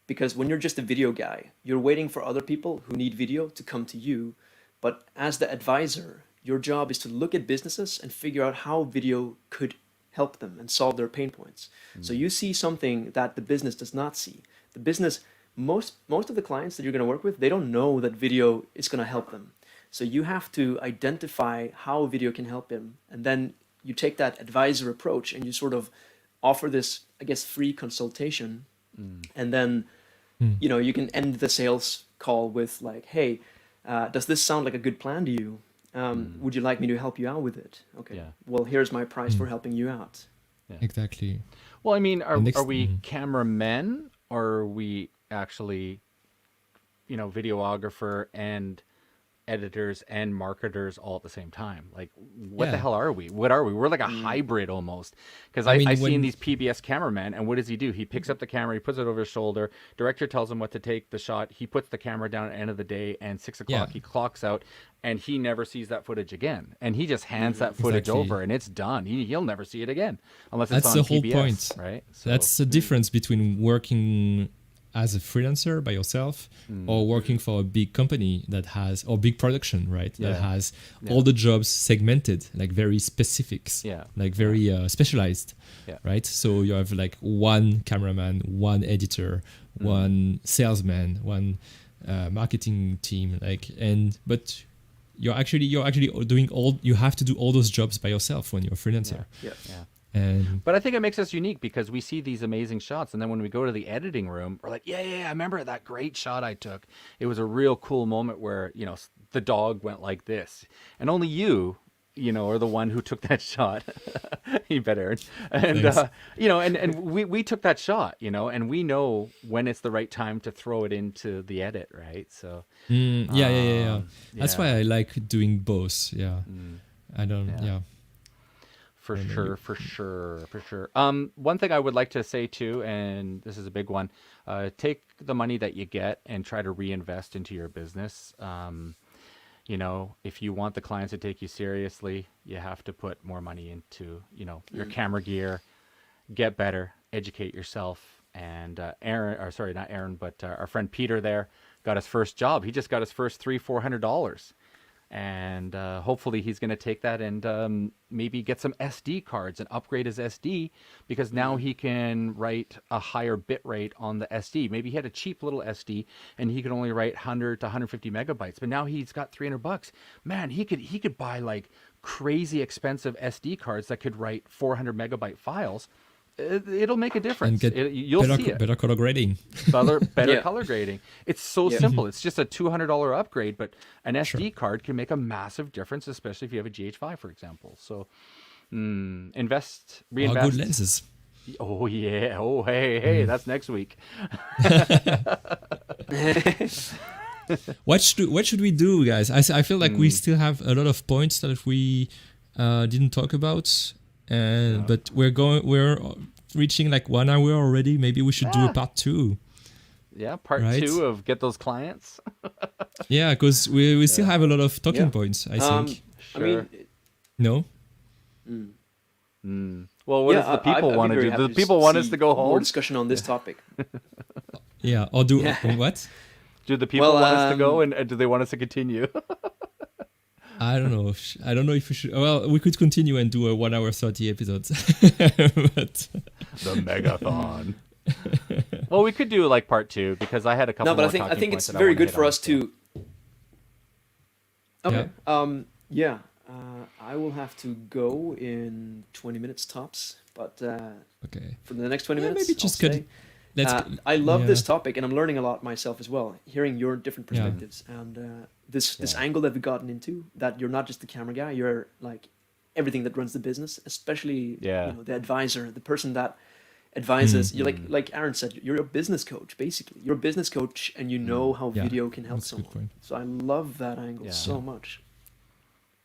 Because when you're just a video guy, you're waiting for other people who need video to come to you. But as the advisor, your job is to look at businesses and figure out how video could help them and solve their pain points. So you see something that the business does not see. The business, most of the clients that you're going to work with, they don't know that video is going to help them. So you have to identify how video can help him, and then you take that advisor approach and you sort of offer this, I guess, free consultation, and then you can end the sales call with like, hey, does this sound like a good plan to you? Would you like me to help you out with it? Okay. Well, here's my price for helping you out. Exactly. Well, I mean, are we cameramen, or are we actually, videographer and editors and marketers all at the same time? Like, what the hell are we? What are we? We're like a hybrid almost. Because I've seen these PBS cameramen, and what does he do? He picks up the camera, he puts it over his shoulder. Director tells him what to take the shot. He puts the camera down at the end of the day, and 6 o'clock he clocks out, and he never sees that footage again. And he just hands that footage over, and it's done. He'll never see it again unless it's on PBS. That's the whole point, right? So, that's the difference between working as a freelancer by yourself or working for a big company that has, or big production, right? That has all the jobs segmented, like very specifics, like very specialized, right? So you have like one cameraman, one editor, one salesman, one marketing team, but you're actually doing you have to do all those jobs by yourself when you're a freelancer. But I think it makes us unique because we see these amazing shots, and then when we go to the editing room, we're like, I remember that great shot I took. It was a real cool moment where, the dog went like this, and only you are the one who took that shot. You bet, Aaron. And and we took that shot, and we know when it's the right time to throw it into the edit, right? So that's why I like doing both. I don't. For sure. One thing I would like to say too, and this is a big one, take the money that you get and try to reinvest into your business. If you want the clients to take you seriously, you have to put more money into, your camera gear, get better, educate yourself. And our friend Peter there got his first job. He just got his first $300-400. And hopefully he's going to take that and maybe get some SD cards and upgrade his SD, because now he can write a higher bit rate on the SD. Maybe he had a cheap little SD and he could only write 100 to 150 megabytes, but now he's got $300. Man, he could buy like crazy expensive SD cards that could write 400 megabyte files. It'll make a difference. And get you'll see it. Better color grading. Better color grading. It's so simple. It's just a $200 upgrade, but an SD card can make a massive difference, especially if you have a GH5, for example. So reinvest. Good lenses. Oh yeah. Oh hey, that's next week. What should we do, guys? I feel like we still have a lot of points that we didn't talk about, but we're reaching like 1 hour already. Maybe we should do a part 2. Yeah, part 2 of get those clients. Yeah, because we still have a lot of talking points, I think. Sure. I mean, no? Well, what does the people want to do? Do the people want us to go home? More discussion on this topic. Yeah, or do what? Do the people want us to go, and do they want us to continue? I don't know. I don't know if we should. Well, we could continue and do a 1 hour 30 episodes. But the megathon. Well, we could do like part 2 because I had a couple. No, but I think it's very good for us to. Okay. Yeah. I will have to go in 20 minutes tops, but okay. for the next 20 minutes, maybe just I love this topic, and I'm learning a lot myself as well, hearing your different perspectives and this angle that we've gotten into. That you're not just the camera guy; you're like everything that runs the business, especially the advisor, the person that advises. You like Aaron said, you're a business coach. Basically, you're a business coach, and you know how video can help someone. So I love that angle so much.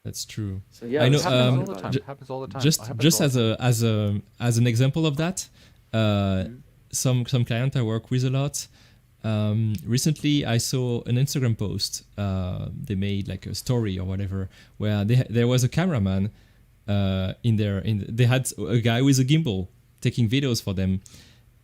That's true. So yeah, I know. Happens all the time. Just as an example of that, some client I work with a lot. Recently, I saw an Instagram post. They made like a story or whatever, where there was a cameraman. They had a guy with a gimbal taking videos for them,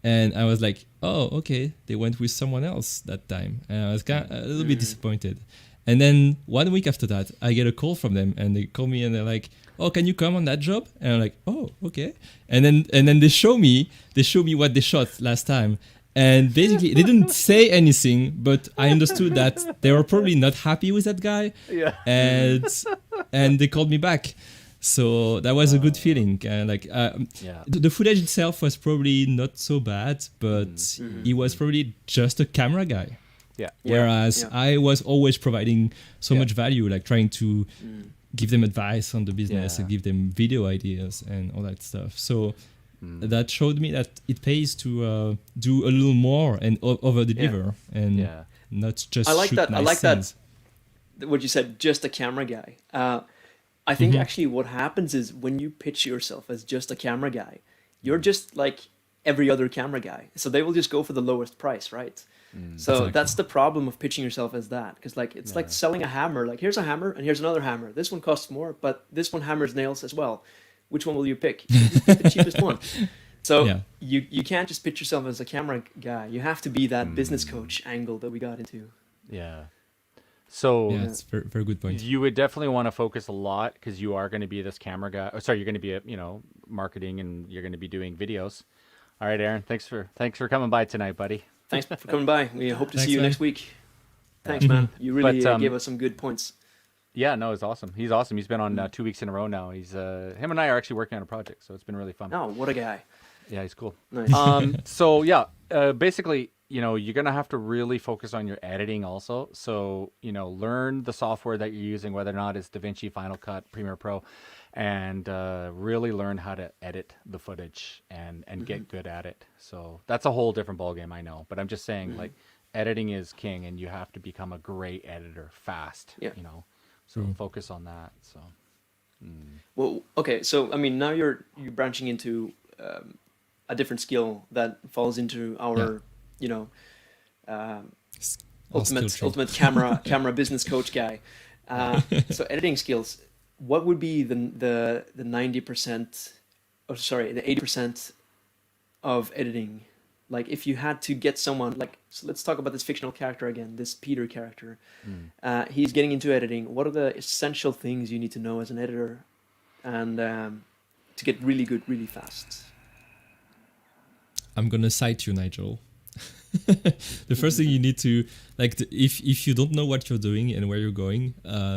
and I was like, oh, okay, they went with someone else that time, and I was kind of a little bit disappointed. And then 1 week after that, I get a call from them, and they call me and they're like, "Oh, can you come on that job?" And I'm like, "Oh, okay." And then they show me what they shot last time, and basically they didn't say anything, but I understood that they were probably not happy with that guy. Yeah. And they called me back, so that was a good feeling. The footage itself was probably not so bad, but he was probably just a camera guy. Yeah. Whereas I was always providing so much value, like trying to give them advice on the business and give them video ideas and all that stuff. So that showed me that it pays to do a little more and over deliver and not just. I like shoot that. Nice I like scenes. that. What you said, just a camera guy. I think actually what happens is when you pitch yourself as just a camera guy, you're just like every other camera guy. So they will just go for the lowest price, right? So Exactly. that's the problem of pitching yourself as that, because like it's like selling a hammer. Like here's a hammer and here's another hammer. This one costs more, but this one hammers nails as well. Which one will you pick? You pick the cheapest one. So you can't just pitch yourself as a camera guy. You have to be that business coach angle that we got into. Yeah. So it's very, very good point. You would definitely want to focus a lot because you are going to be this camera guy. Oh, sorry, you're going to be marketing and you're going to be doing videos. All right, Aaron, thanks for coming by tonight, buddy. Thanks for coming by. We hope to see you man. next week. Thanks, man. You really gave us some good points. Yeah, no, it's awesome. He's awesome. He's been on 2 weeks in a row now. He's him and I are actually working on a project, so it's been really fun. Oh, what a guy. Yeah, he's cool. Nice. So basically, you're gonna have to really focus on your editing also. So learn the software that you're using, whether or not it's DaVinci, Final Cut, Premiere Pro, and really learn how to edit the footage and get good at it. So that's a whole different ballgame, I know. But I'm just saying, like, editing is king, and you have to become a great editor fast. Yeah. So focus on that. So. Well, okay. So I mean, now you're branching into a different skill that falls into our, ultimate camera business coach guy. So editing skills. What would be the 90%? Oh, sorry, the 80% of editing. Like if you had to get someone so let's talk about this fictional character again, this Peter character. He's getting into editing. What are the essential things you need to know as an editor, and to get really good, really fast? I'm gonna cite you, Nigel. The first thing you need to if you don't know what you're doing and where you're going,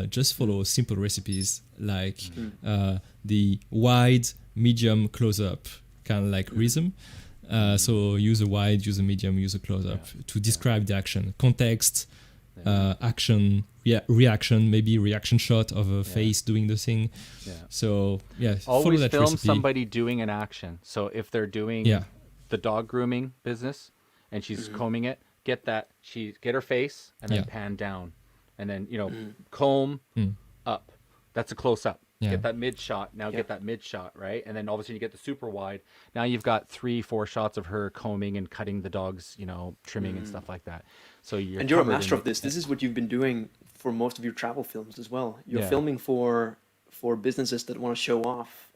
just follow simple recipes like the wide, medium, close up, kind of like rhythm. So use a wide, use a medium, use a close up to describe the action. Context, action, reaction, maybe reaction shot of a face doing the thing. Yeah. So follow Always that film recipe. somebody doing an action. So if they're doing the dog grooming business and she's combing it, get her face and then pan down, and then comb up. That's a close up. Yeah. Get that mid shot. Now get that mid shot, right? And then all of a sudden you get the super wide. Now you've got 3-4 shots of her combing and cutting the dog's, trimming and stuff like that. So you're a master of this. This is what you've been doing for most of your travel films as well. You're filming for businesses that want to show off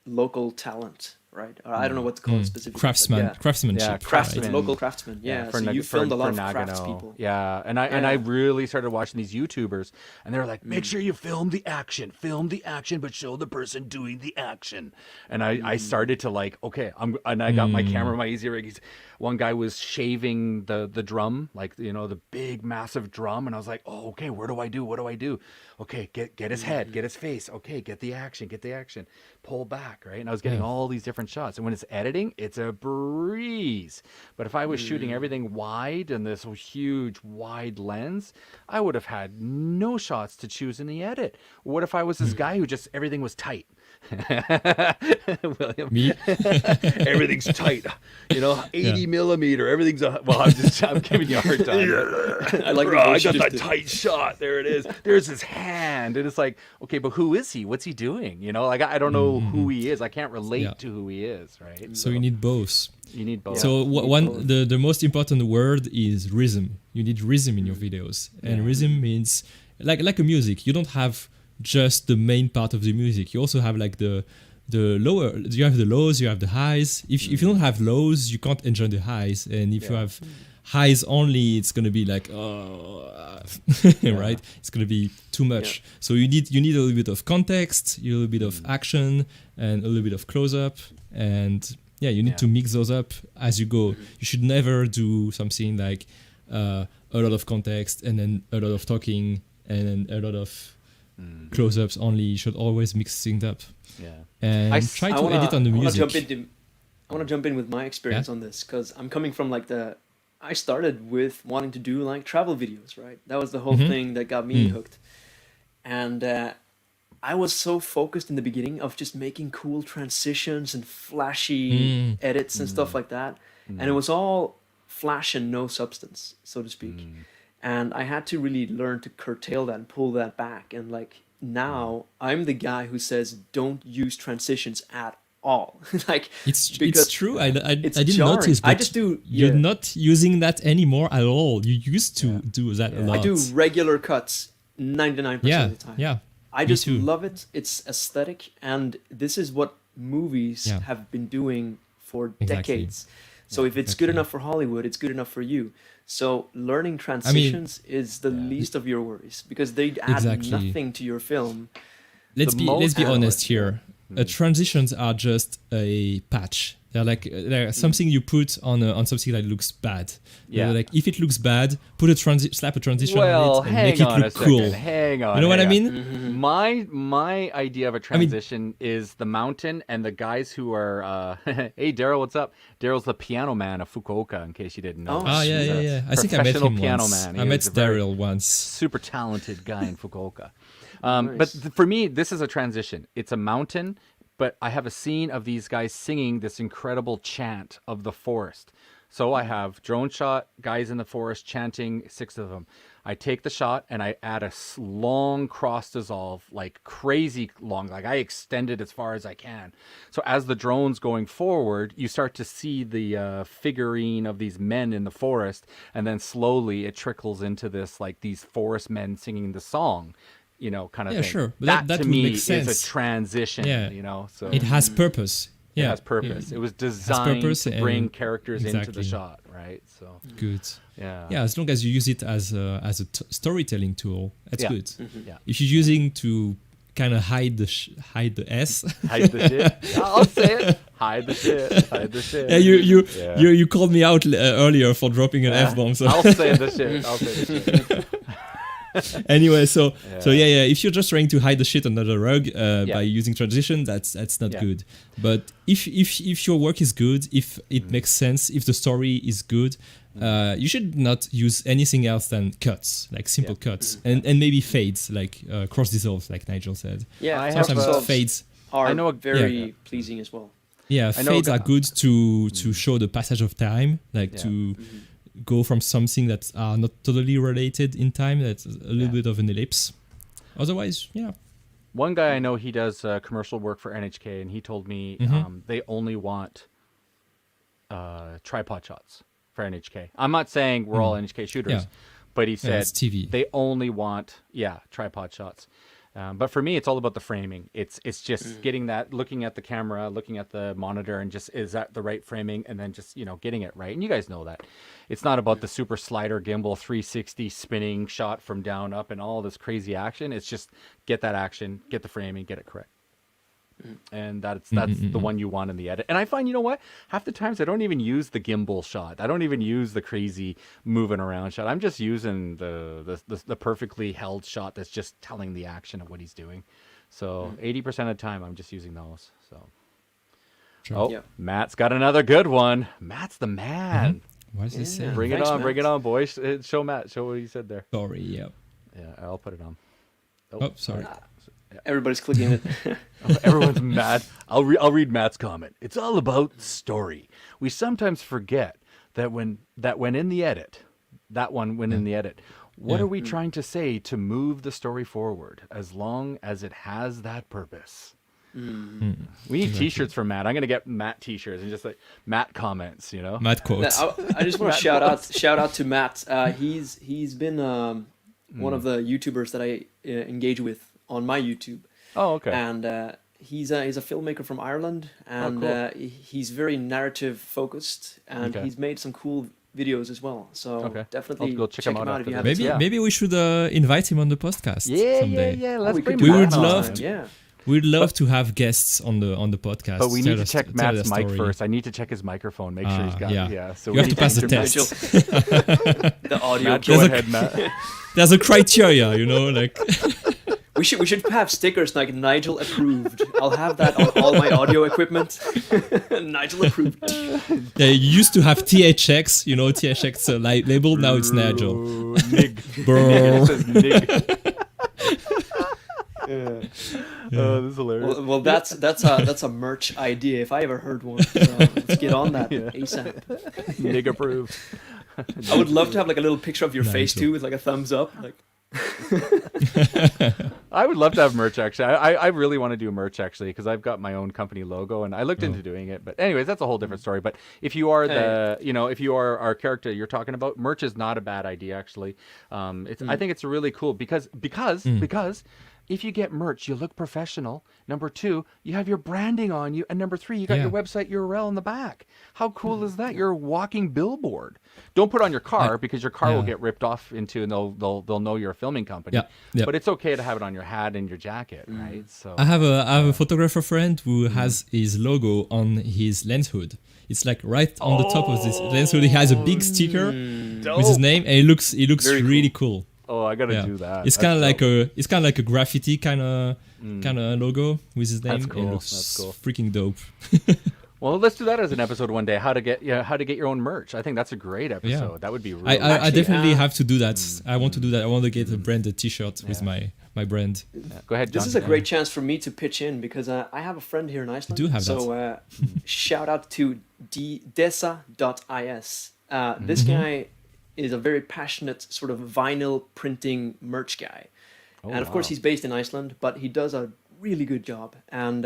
local talent, right? Or I don't know what to call it specifically. Craftsmanship. Yeah, craftsmen. Local craftsmen. Yeah. So you filmed a lot of craftspeople. Yeah, and I really started watching these YouTubers, and they were like, make sure you film the action, but show the person doing the action. And I started to like, okay, I got my camera, my easy rig. One guy was shaving the drum, like the big massive drum, and I was like, oh, okay, what do I do? Okay, get his head, get his face. Okay, get the action, pull back, right? And I was getting all these different shots, and when it's editing, it's a breeze. But if I was shooting everything wide in this huge wide lens, I would have had no shots to choose in the edit. What if I was this guy who just everything was tight? William, me? Everything's tight, 80 millimeter. Everything's I'm giving you a hard time. I like. I got that tight shot. There it is. There's his hand, and it's like, okay, but who is he? What's he doing? Like I don't know who he is. I can't relate to who he is, right? So you need both. You need both. So the most important word is rhythm. You need rhythm in your videos, and rhythm means like a music. You don't have just the main part of the music. You also have like the lower. You have the lows. You have the highs. If you don't have lows, you can't enjoy the highs. And if you have highs only, it's gonna be like right. It's gonna be too much. So you need a little bit of context, a little bit of action, and a little bit of close up. And you need to mix those up as you go. You should never do something like a lot of context and then a lot of talking and then a lot of close-ups only. You should always mix things up. Yeah. And try to edit on the music. I want to jump in with my experience on this, because I'm coming from I started with wanting to do like travel videos, right? That was the whole thing that got me hooked. And I was so focused in the beginning of just making cool transitions and flashy edits and stuff like that. And it was all flash and no substance, so to speak. And I had to really learn to curtail that and pull that back. And like now I'm the guy who says, don't use transitions at all. It's true. I didn't jarring. notice, but I just do. You're not using that anymore at all. You used to do that a lot. I do regular cuts 99% of the time. Yeah. I just love it. It's aesthetic, and this is what movies have been doing for decades. So if it's good enough for Hollywood, it's good enough for you. So learning transitions is the least of your worries, because they add nothing to your film. Let's be honest here. Transitions are just a patch. They're something you put on something that looks bad. Like if it looks bad, slap a transition on it and make it look cool. Hang on. You know what I mean? My idea of a transition is the mountain and the guys who are. Hey, Daryl, what's up? Daryl's the piano man of Fukuoka, in case you didn't know. Oh yeah. I think I met him once. Man. I met Daryl once. Super talented guy in Fukuoka. Nice. But for me, this is a transition. It's a mountain, but I have a scene of these guys singing this incredible chant of the forest. So I have drone shot, guys in the forest chanting, 6 of them. I take the shot and I add a long cross dissolve, like crazy long, like I extend it as far as I can. So as the drone's going forward, you start to see the figurine of these men in the forest, and then slowly it trickles into this, like these forest men singing the song. Kind of thing. Sure. But that to would me make sense. is a transition. So it has purpose. It has purpose. It was designed to bring characters into the shot, right? So good. Yeah. As long as you use it as a storytelling tool, that's good. Yeah. If you're using to kind of hide the S, hide the shit. I'll say it. Hide the shit. Hide the shit. Yeah, you called me out earlier for dropping an F-bomb. So. I'll say the shit. Anyway, so yeah, if you're just trying to hide the shit under the rug by using transition, that's not good. But if your work is good, if it makes sense, if the story is good, you should not use anything else than cuts, like simple cuts, and maybe fades, like cross dissolves, like Nigel said. Yeah, sometimes fades are very pleasing as well. Yeah, fades are good to show the passage of time, like to go from something that are not totally related in time, that's a little bit of an ellipse. Otherwise, One guy I know, he does commercial work for NHK, and he told me they only want tripod shots for NHK. I'm not saying we're all NHK shooters, but he said TV. They only want tripod shots. But for me, it's all about the framing. It's just getting that, looking at the camera, looking at the monitor, and just, is that the right framing? And then just, getting it right. And you guys know that. It's not about the super slider gimbal 360 spinning shot from down up and all this crazy action. It's just get that action, get the framing, get it correct. And that's the one you want in the edit. And I find, you know what? Half the times I don't even use the gimbal shot. I don't even use the crazy moving around shot. I'm just using the perfectly held shot that's just telling the action of what he's doing. So 80% of the time I'm just using those. So Matt's got another good one. Matt's the man. What does he say? Bring it on, boys. Show Matt. Show what he said there. Sorry, yeah, I'll put it on. Oh, sorry. Everybody's clicking it. Everyone's mad. I'll read Matt's comment. It's all about story. We sometimes forget that when in the edit, what are we trying to say to move the story forward, as long as it has that purpose? We need T-shirts for Matt. I'm gonna get Matt T-shirts and just like Matt comments, Matt quotes. I just want to shout out to Matt. He's been one of the YouTubers that I engage with on my YouTube. Oh, okay. And he's a filmmaker from Ireland, and he's very narrative focused, and he's made some cool videos as well. So definitely go check him out if you have maybe we should invite him on the podcast someday. Yeah. Let's bring we Matt would love on. to. We'd love to have guests on the podcast. But we need to check Matt's mic first. I need to check his microphone, make sure he's got it. So you have to pass the test. The audio. Matt, go ahead, Matt. There's a criteria, like. We should have stickers like Nigel approved. I'll have that on all my audio equipment. Nigel approved. Yeah, you used to have THX, THX labeled. Now it's Nigel. Nig. Bro. It says Nig. Oh, this is hilarious. Well, that's a merch idea if I ever heard one. So let's get on that ASAP. Nig approved. I would love to have like a little picture of your face too, with like a thumbs up, like. I would love to have merch, actually. I really want to do merch, actually, because I've got my own company logo, and I looked into doing it. But anyways, that's a whole different story. But if you are if you are our character you're talking about, merch is not a bad idea, actually. I think it's really cool because if you get merch, you look professional. Number 2, you have your branding on you. And number 3, you got your website URL in the back. How cool is that? You're a walking billboard. Don't put it on your car because your car will get ripped off into, and they'll know you're a filming company. But it's okay to have it on your hat and your jacket, right? So I have a photographer friend who has his logo on his lens hood. It's like right on the top of this lens hood. He has a big sticker with his name, and it looks really cool. Oh, I gotta do that. It's kind of like a graffiti kind of logo with his name. That's cool. It looks freaking dope. Well, let's do that as an episode one day. How to get your own merch. I think that's a great episode. Yeah. That would be really. I definitely have to do that. I want to do that. I want to get a branded T-shirt with my brand. Go ahead, John. This is a great chance for me to pitch in because I have a friend here in Iceland. You do have that. Shout out to desa.is. This guy is a very passionate sort of vinyl printing merch guy. And of course he's based in Iceland, but he does a really good job. And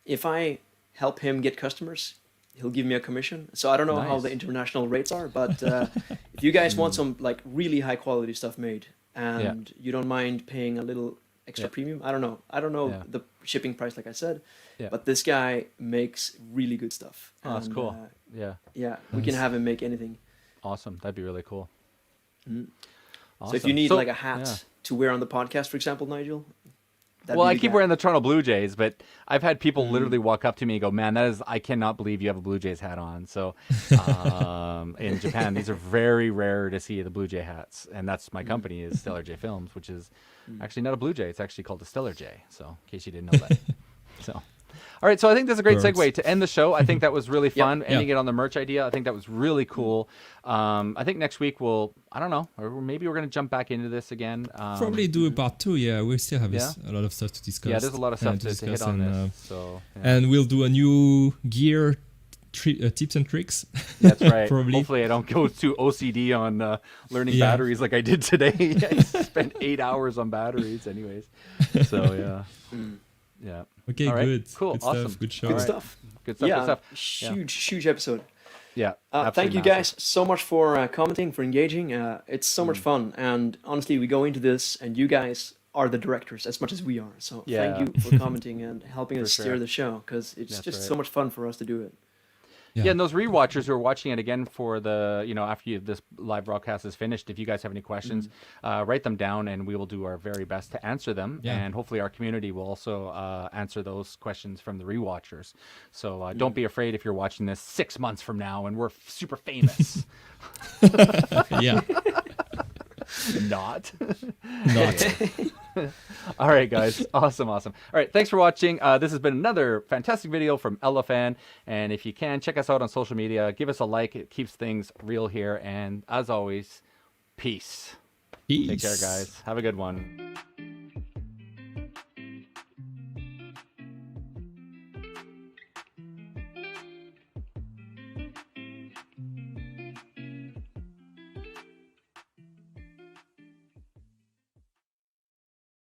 if I help him get customers, he'll give me a commission. So I don't know how the international rates are, but if you guys want some like really high quality stuff made and you don't mind paying a little extra premium, I don't know the shipping price, like I said, but this guy makes really good stuff. Oh, that's cool. We can have him make anything. Awesome. That'd be really cool. Awesome. So if you need like a hat to wear on the podcast, for example, Nigel, Well, I keep wearing the Toronto Blue Jays, but I've had people literally walk up to me and go, "Man, I cannot believe you have a Blue Jays hat on." So, in Japan, these are very rare to see the Blue Jay hats, and that's my company is Stellar J Films, which is actually not a Blue Jay; it's actually called a Stellar J. So, in case you didn't know that. So. All right, so I think that's a great segue to end the show. I think that was really fun. Ending it on the merch idea, I think that was really cool. I think next week I don't know, or maybe we're going to jump back into this again. Probably do a part 2, yeah. We still have a lot of stuff to discuss. Yeah, there's a lot of stuff to hit on this. So, and we'll do a new gear tips and tricks. That's right. Probably. Hopefully I don't go too OCD on learning batteries like I did today. I spent 8 hours on batteries anyways. So, yeah. Yeah. Okay, right. Good. Cool. Good Awesome. Stuff. Good show. Good stuff. Good stuff. Yeah, Good stuff. huge episode. Yeah. Thank you guys so much for commenting, for engaging. It's so much fun. And honestly, we go into this and you guys are the directors as much as we are. So thank you for commenting and helping us steer the show, because it's just so much fun for us to do it. Yeah, and those rewatchers who are watching it again for the, after this live broadcast is finished, if you guys have any questions, write them down and we will do our very best to answer them. Yeah. And hopefully our community will also answer those questions from the rewatchers. So don't be afraid if you're watching this 6 months from now and we're super famous. Yeah. Not. All right, guys. Awesome. All right. Thanks for watching. This has been another fantastic video from Elefan. And if you can, check us out on social media. Give us a like. It keeps things real here. And as always, peace. Take care, guys. Have a good one.